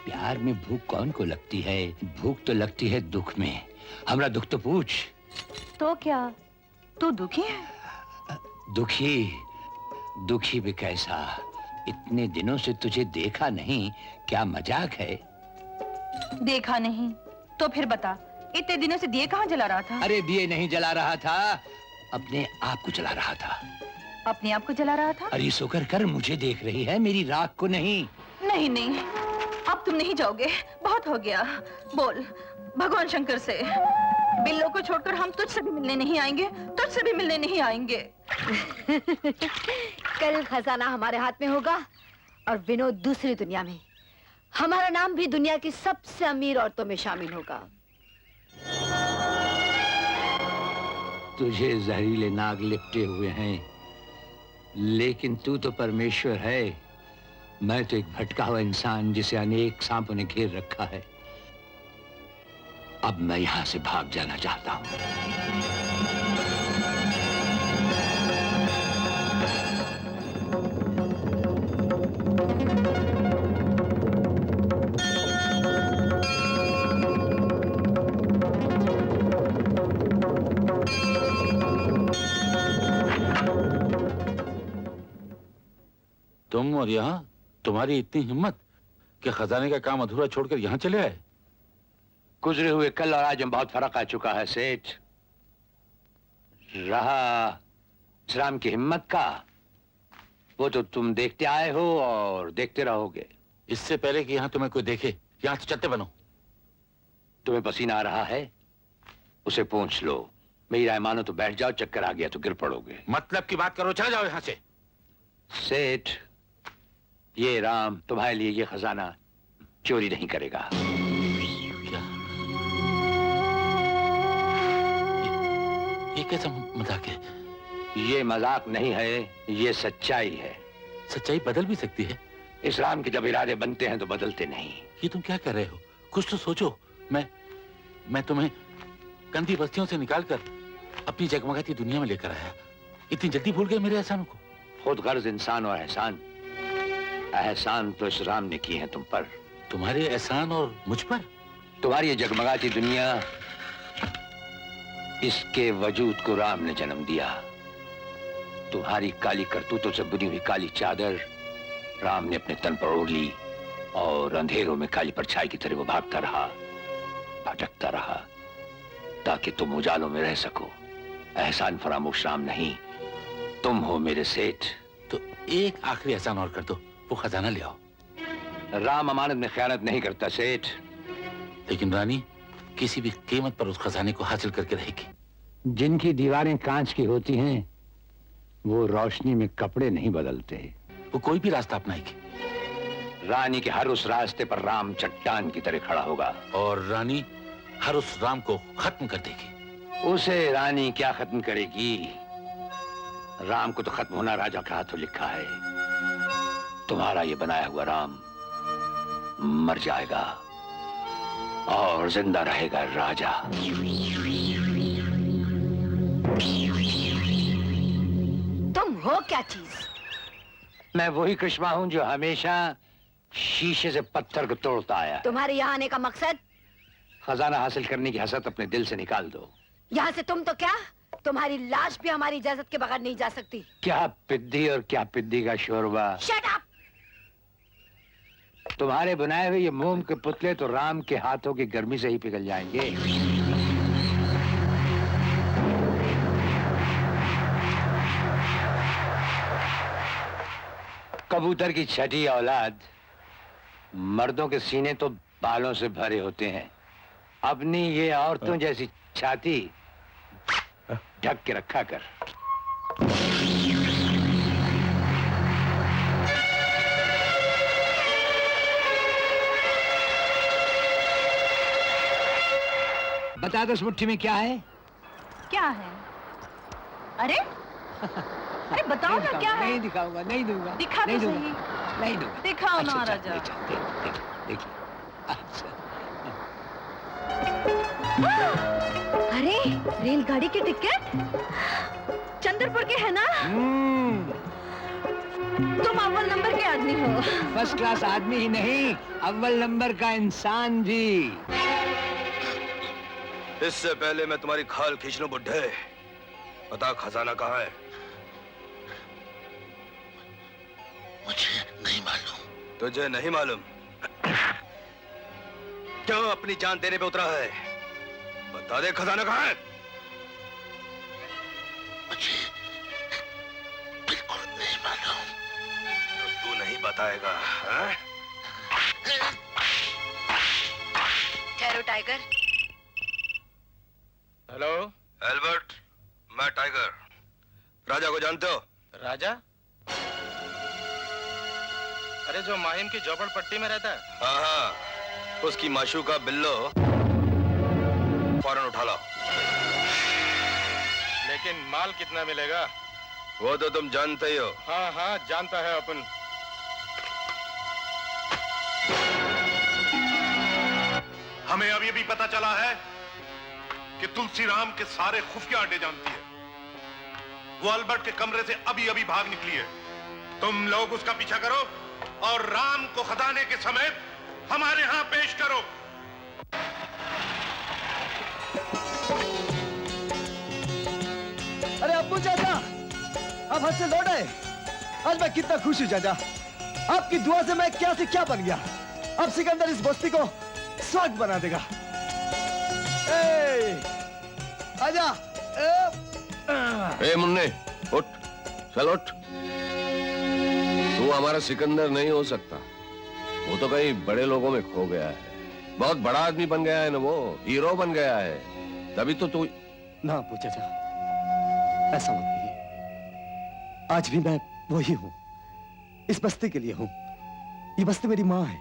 प्यार में भूख कौन को लगती है? भूख तो लगती है दुख में। हमारा दुख तो पूछ। तो क्या तू दुखी है? दुखी भी कैसा? इतने दिनों से तुझे देखा नहीं, क्या मजाक है? देखा नहीं तो फिर बता, इतने दिनों से दिए कहाँ जला रहा था? अरे दिए नहीं जला रहा था, अपने आप को जला रहा था। अपने आप को जला रहा था? अरे शुक्र कर मुझे देख रही है, मेरी राख को नहीं। नहीं नहीं, अब तुम नहीं जाओगे, बहुत हो गया। बोल भगवान शंकर से, बिल्लो को छोड़कर हम तुझसे भी मिलने नहीं आएंगे, तुझसे भी मिलने नहीं आएंगे। कल खजाना हमारे हाथ में होगा और विनोद दूसरी दुनिया में। हमारा नाम भी दुनिया की सबसे अमीर औरतों में शामिल होगा। तुझे जहरीले नाग लिपटे हुए हैं, लेकिन तू तो परमेश्वर है। मैं तो एक भटका हुआ इंसान जिसे अनेक सांपों ने घेर रखा है। अब मैं यहां से भाग जाना चाहता हूं। तुम और यहाँ तुम्हारी इतनी हिम्मत कि खजाने का काम अधूरा छोड़कर यहाँ चले आए? गुजरे हुए कल और आज में बहुत फर्क आ चुका है सेठ। रहा इस्लाम की हिम्मत का, वो तो तुम देखते आए हो और देखते रहोगे। इससे पहले कि यहाँ तुम्हें कोई देखे, यहाँ से चलते बनो। तुम्हें पसीना आ रहा है, उसे पोंछ लो। मेरी राय मानो तो बैठ जाओ, चक्कर आ गया तो गिर पड़ोगे। मतलब की बात करो, चले जाओ यहाँ से। सेठ, ये राम तुम्हारे लिए ये खजाना चोरी नहीं करेगा। ये कैसा मजाक है? ये मजाक नहीं है, ये सच्चाई है। सच्चाई बदल भी सकती है। इस्लाम के जब इरादे बनते हैं तो बदलते नहीं। ये तुम क्या कर रहे हो? कुछ तो सोचो। मैं तुम्हें गंदी बस्तियों से निकालकर अपनी जगमगाती दुनिया में लेकर आया। इतनी जल्दी भूल गए मेरे एहसानों को? खुद गर्ज इंसान और एहसान, एहसान तो इस राम ने किए हैं तुम पर। तुम्हारे एहसान और मुझ पर? तुम्हारी ये जगमगाती दुनिया, इसके वजूद को राम ने जन्म दिया। तुम्हारी काली करतूतों से बुनी हुई काली चादर राम ने अपने तन पर ओढ़ ली और अंधेरों में काली परछाई की तरह वो भागता रहा, भटकता रहा, ताकि तुम उजालों में रह सको। एहसान फरामोश राम नहीं, तुम हो मेरे सेठ। तो एक आखिरी एहसान और कर दो, वो खजाना ले आओ। राम अमानत में खयानत नहीं करता सेठ। लेकिन रानी किसी भी कीमत पर उस खजाने को हासिल करके रहेगी। जिनकी दीवारें कांच की होती हैं, वो रोशनी में कपड़े नहीं बदलते। वो कोई भी रास्ता अपनाएगी। रानी के हर उस रास्ते पर राम चट्टान की तरह खड़ा होगा। और रानी हर उस राम को खत्म कर देगी। उसे रानी क्या खत्म करेगी? राम को तो खत्म होना राजा के हाथों लिखा है। तुम्हारा ये बनाया हुआ राम मर जाएगा और जिंदा रहेगा राजा। तुम हो क्या चीज? मैं वही कृष्णा हूं जो हमेशा शीशे से पत्थर को तोड़ता आया। तुम्हारे यहाँ आने का मकसद? खजाना हासिल करने की हसरत अपने दिल से निकाल दो। यहाँ से तुम तो क्या, तुम्हारी लाश भी हमारी इजाजत के बगैर नहीं जा सकती। क्या पिद्दी और क्या पिद्दी का शोरबा। Shut up! तुम्हारे बनाए हुए ये मोम के पुतले तो राम के हाथों की गर्मी से ही पिघल जाएंगे। कबूतर की छठी औलाद, मर्दों के सीने तो बालों से भरे होते हैं, अपनी ये औरतों जैसी छाती ढक के रखा कर। बता दो इस मुट्ठी में क्या है? क्या है? अरे अरे बताओ ना क्या है? नहीं दिखाऊंगा, नहीं दूंगा। दिखा नहीं तो दूंगा, सही। नहीं दूंगा। दिखाओ ना अच्छा, राजा। देखिए। अरे रेलगाड़ी की टिकट चंद्रपुर के है ना? तुम अव्वल नंबर के आदमी हो। फर्स्ट क्लास आदमी ही नहीं, अव्वल नंबर का इंसान भी। इससे पहले मैं तुम्हारी खाल खींच लूं बुड्ढे, बता खजाना कहाँ है? मुझे नहीं मालूम। तुझे नहीं मालूम? क्यों अपनी जान देने पे उतरा है? बता दे खजाना कहाँ है? मुझे बिल्कुल नहीं मालूम। तो तू नहीं बताएगा, हाँ? ठहरो टाइगर। हेलो एल्बर्ट, मैं टाइगर। राजा को जानते हो? राजा? अरे जो माहिम की झोपड़पट्टी में रहता है? हाँ हाँ, उसकी माशूका बिल्लो फौरन उठा लाओ। लेकिन माल कितना मिलेगा? वो तो तुम जानते ही हो। हाँ हाँ जानता है अपन। हमें अभी अभी पता चला है कि तुलसी राम के सारे खुफिया अड्डे जानती है। वो अल्बर्ट के कमरे से अभी अभी भाग निकली है। तुम लोग उसका पीछा करो और राम को खजाने के समेत हमारे यहां पेश करो। अरे अब्बू चाचा, आप हद से लौट आए। आज मैं कितना खुश हूं चाचा, आपकी दुआ से मैं क्या से क्या बन गया। अब सिकंदर इस बस्ती को स्वर्ग बना देगा। आजा। ए मुन्ने, उठ, चल उठ। तू हमारा सिकंदर नहीं हो सकता। वो तो कई बड़े लोगों में खो गया है। बहुत बड़ा आदमी बन गया है ना, वो हीरो बन गया है। तभी तो तू ना अब्बू चाचा, ऐसा मत कहिए। आज भी मैं वही हूं, इस बस्ती के लिए हूं। ये बस्ती मेरी माँ है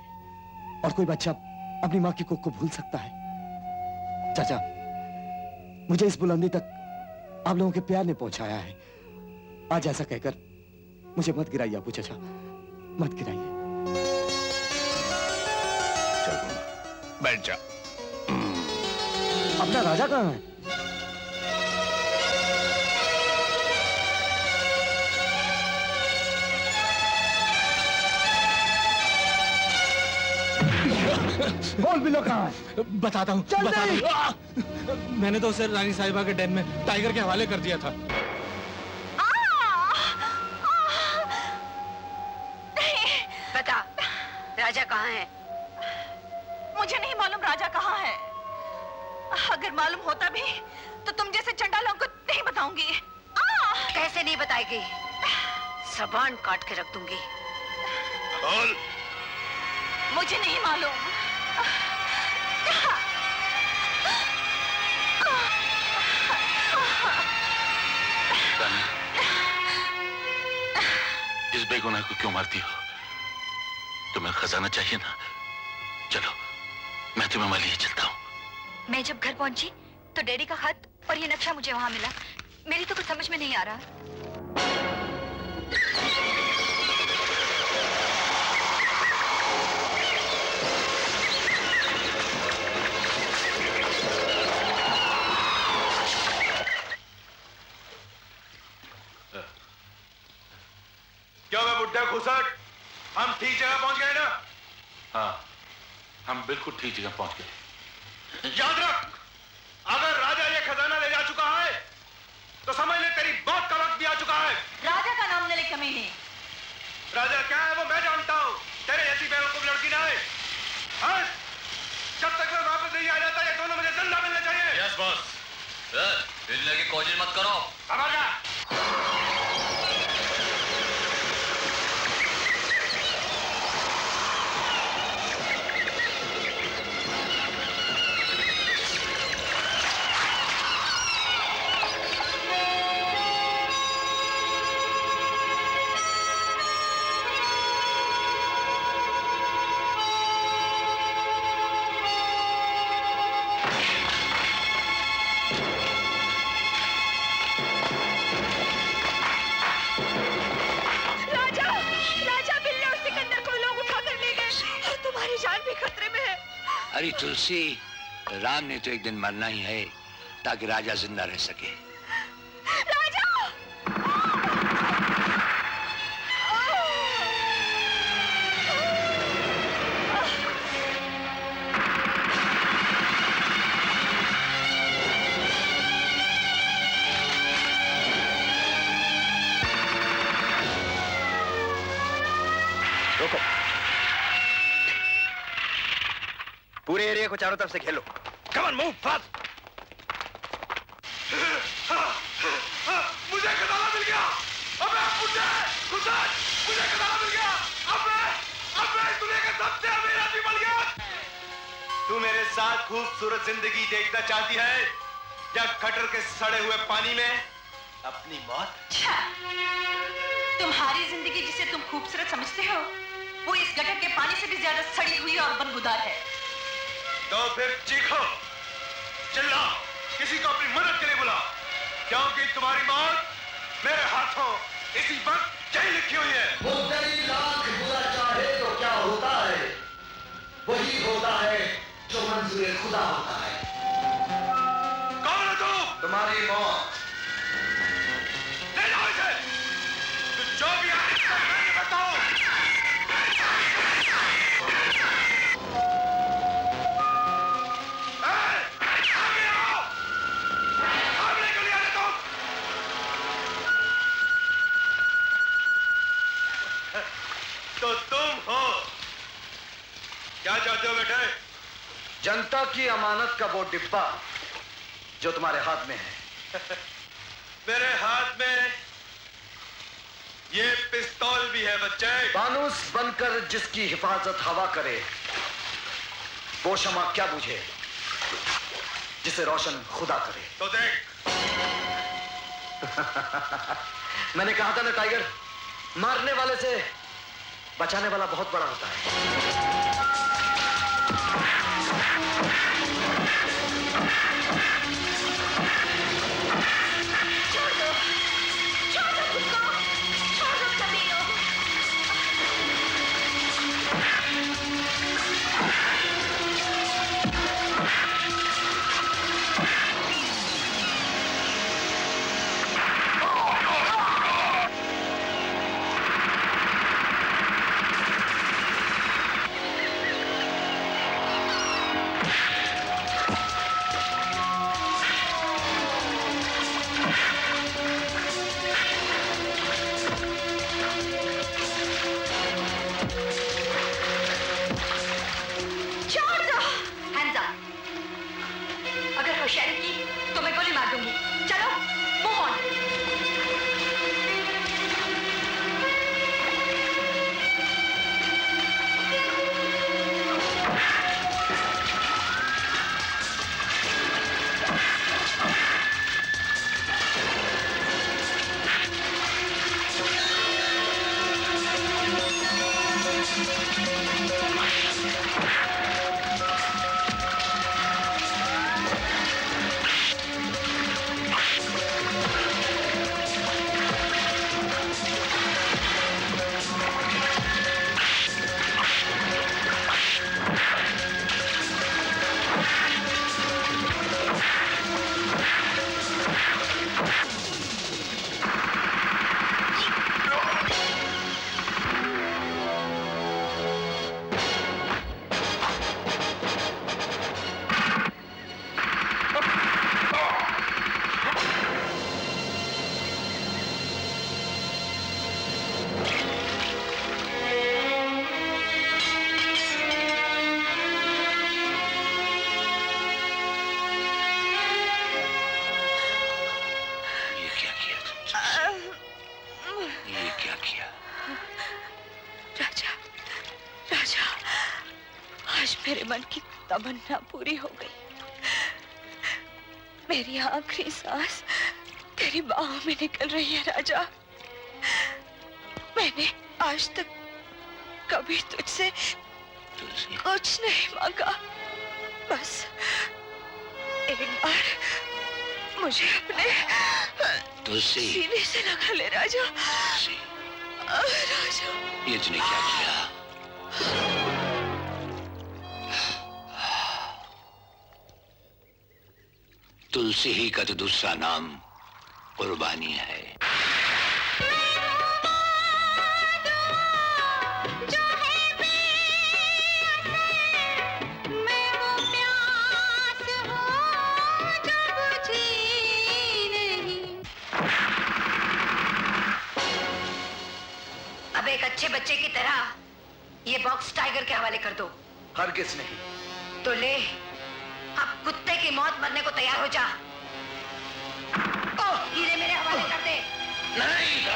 और कोई बच्चा अपनी माँ की कोख को भूल सकता है? चाचा, मुझे इस बुलंदी तक आप लोगों के प्यार ने पहुंचाया है। आज ऐसा कहकर मुझे मत गिराइए अब्बू चाचा, मत गिराइए। बैठ जा। अपना राजा कहाँ है? बोल बिल्लो कहाँ है? बताता हूँ जल्दी! मैंने तो उसे रानी साहिबा के डेन में टाइगर के हवाले कर दिया था। बता, राजा कहाँ है? मुझे नहीं मालूम राजा कहाँ है। अगर मालूम होता भी तो तुम जैसे चंडालों को नहीं बताऊंगी। कैसे नहीं बताएगी? जबान काट के रख दूंगी। बोल। मुझे नहीं मालूम। रानी, इस बेगुनाह को क्यों मारती हो? तुम्हें खजाना चाहिए ना? चलो, मैं तुम्हें वहां लिए चलता हूँ। मैं जब घर पहुंची तो डैडी का खत और ये नक्शा मुझे वहां मिला। मेरी तो कुछ समझ में नहीं आ रहा। क्या मैं बुड्ढा घुसट? हम ठीक जगह पहुंच गए ना? हाँ, हम बिल्कुल ठीक जगह पहुंच गए। याद रख, अगर राजा ये खजाना ले जा चुका है तो समझ ले तेरी मौत का वक्त भी आ चुका है। राजा का नाम न ले कमीने। राजा क्या है वो मैं जानता हूँ। तेरे ऐसी बेवकूफ लड़की ना है। हाँ? जब तक मैं वापस नहीं आ जाता ये दोनों मुझे जिंदा मिलने चाहिए। Yes boss. बिजली की कोशिश मत करो। समझ गया? अरे तुलसी, राम ने तो एक दिन मरना ही है ताकि राजा जिंदा रह सके। रोको, पूरे एरिया को चारों तरफ से घेरो। Come on move fast. मुझे खजाना मिल गया। अबे मुझे खजाना मिल गया। अबे दुनिया का सबसे अमीर आदमी बन गया। तू मेरे साथ खूबसूरत जिंदगी देखना चाहती है या गटर के सड़े हुए पानी में अपनी मौत? तुम्हारी जिंदगी जिसे तुम खूबसूरत समझते हो वो इस गटर के पानी से भी ज्यादा सड़ी हुई और बदबूदार है। तो फिर चीखो, चिल्लाओ, किसी को अपनी मदद के लिए बुलाओ, क्योंकि तुम्हारी मौत मेरे हाथों इसी वक्त यही लिखी हुई है। मुद्दई लाख बुरा चाहे तो क्या होता है, वही होता है जो मंजूर खुदा होता है। कौन है तू? तुम्हारी मौत। ले जाओ इसे। तू जो भी है इसको मैं बताऊं। तो तुम हो, क्या चाहते हो बेटे? जनता की अमानत का वो डिब्बा जो तुम्हारे हाथ में है। मेरे हाथ में ये पिस्तौल भी है बच्चे। फानूस बनकर जिसकी हिफाजत हवा करे वो शमा क्या बुझे जिसे रोशन खुदा करे। तो देख। मैंने कहा था ना टाइगर, मारने वाले से बचाने वाला बहुत बड़ा होता है। मेरे मन की तमन्ना पूरी हो गई। मेरी आखिरी सांस तेरी बाहों में निकल रही है राजा। मैंने आज तक कभी तुझसे कुछ नहीं मांगा, बस एक बार मुझे अपने सीने से लगा ले राजा। राजा, ये तूने क्या किया? तुलसी ही का तो दूसरा नाम कुर्बानी है। अब एक अच्छे बच्चे की तरह ये बॉक्स टाइगर के हवाले कर दो। हरगिज नहीं। तो ले, अब कुत्ते की मौत मरने को तैयार हो जा। हीरे मेरे हवाले कर दे। नहीं।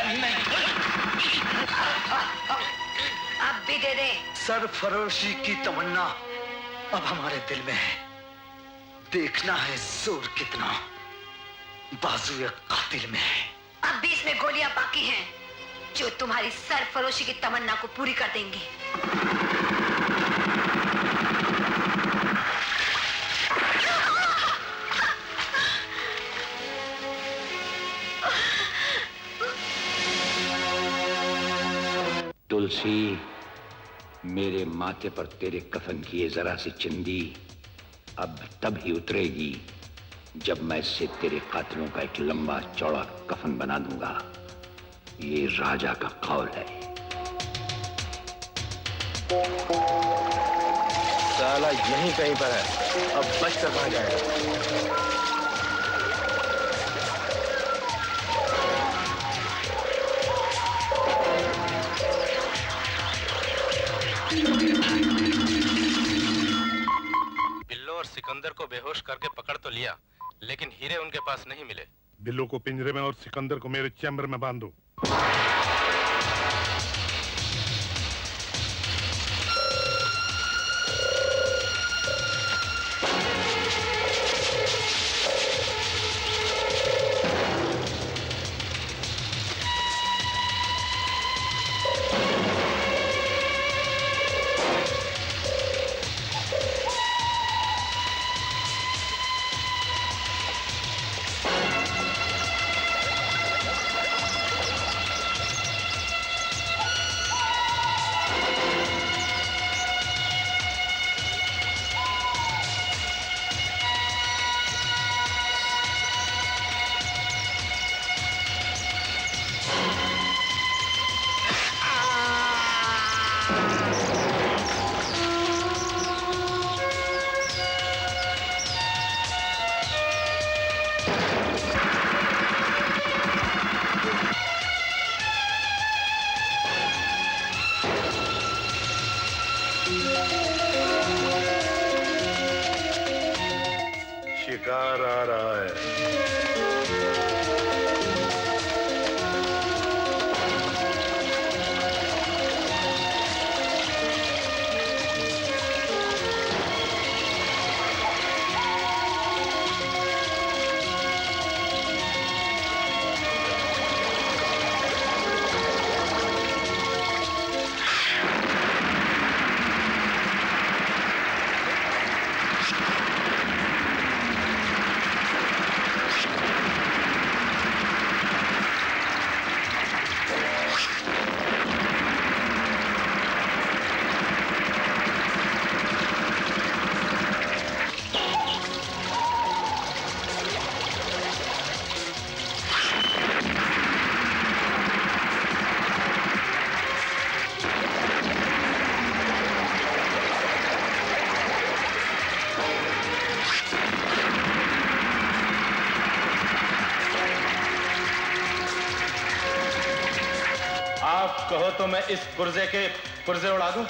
अब भी दे दे। सरफरोशी की तमन्ना अब हमारे दिल में है। देखना है जोर कितना बाजुए कातिल में है। अब भी इसमें गोलियां बाकी हैं जो तुम्हारी सरफरोशी की तमन्ना को पूरी कर देंगी। तुलसी, मेरे माथे पर तेरे कफन की ये जरा सी चिंदी अब तब ही उतरेगी जब मैं इससे तेरे कातिलों का एक लंबा चौड़ा कफन बना दूंगा। ये राजा का कौल है। साला यहीं कहीं पर है, अब बच कर कहां जाएगा? बिल्लो और सिकंदर को बेहोश करके पकड़ तो लिया, लेकिन हीरे उनके पास नहीं मिले। बिल्लो को पिंजरे में और सिकंदर को मेरे चैम्बर में बांध दो। शिकार आ रहा है। आप कहो तो मैं इस पुर्जे के पुर्जे उड़ा दूं?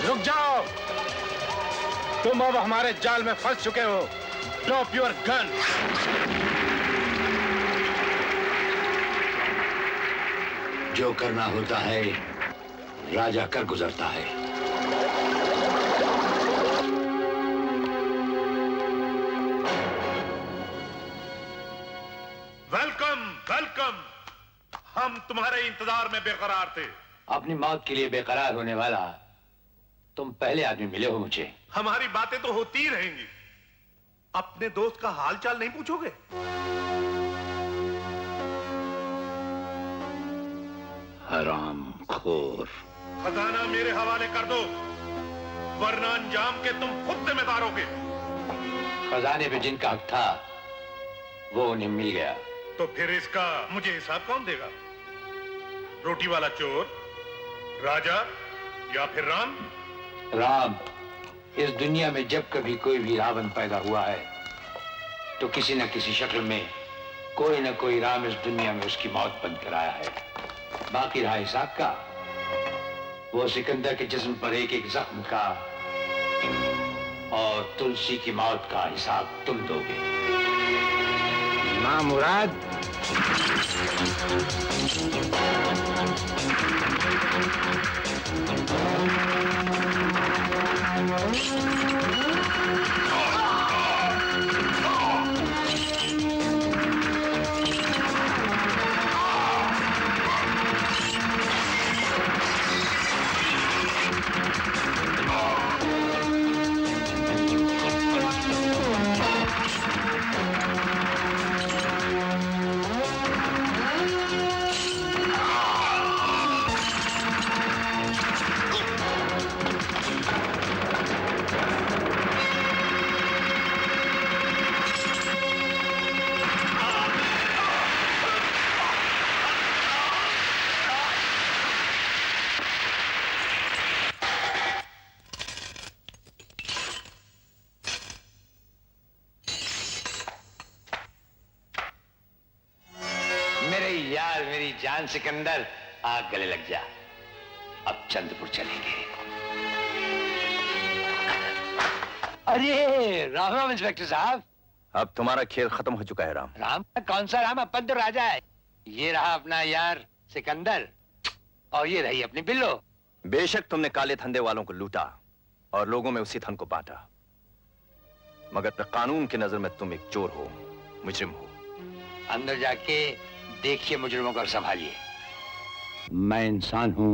रुक जाओ, तुम अब हमारे जाल में फंस चुके हो। Drop your gun. जो करना होता है राजा कर गुजरता है। Welcome welcome. हम तुम्हारे इंतजार में बेकरार थे। अपनी मौत के लिए बेकरार होने वाला तुम पहले आदमी मिले हो मुझे। हमारी बातें तो होती ही रहेंगी। अपने दोस्त का हाल चाल नहीं पूछोगे? हरामखोर। खजाना मेरे हवाले कर दो, वरना अंजाम के तुम खुद जिम्मेदार होगे। खजाने पे जिनका हक था वो उन्हें मिल गया। तो फिर इसका मुझे हिसाब कौन देगा? रोटी वाला चोर, राजा या फिर राम? राम। इस दुनिया में जब कभी कोई भी रावण पैदा हुआ है तो किसी न किसी शक्ल में कोई न कोई राम इस दुनिया में उसकी मौत बंद कराया है। बाकी रहा हिसाब का, वो सिकंदर के जिस्म पर एक एक जख्म का और तुलसी की मौत का हिसाब तुम दोगे। मां मुराद। जान सिकंदर, आग गले लग जा। अब चंद्रपुर चलेंगे। अरे राम राम इंस्पेक्टर साहब। अब तुम्हारा खेल खत्म हो चुका है राम। राम? कौन सा राम? अपन तो राजा है। ये रहा अपना यार सिकंदर और ये रही अपनी बिल्लो। बेशक तुमने काले धंधे वालों को लूटा और लोगों में उसी धन को बांटा, मगर कानून की नजर में तुम एक चोर हो, मुजरिम हो। अंदर जाके देखिए मुजरिमों को संभालिए। मैं इंसान हूं,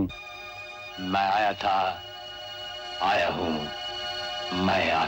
मैं आया था, आया हूं, मैं आता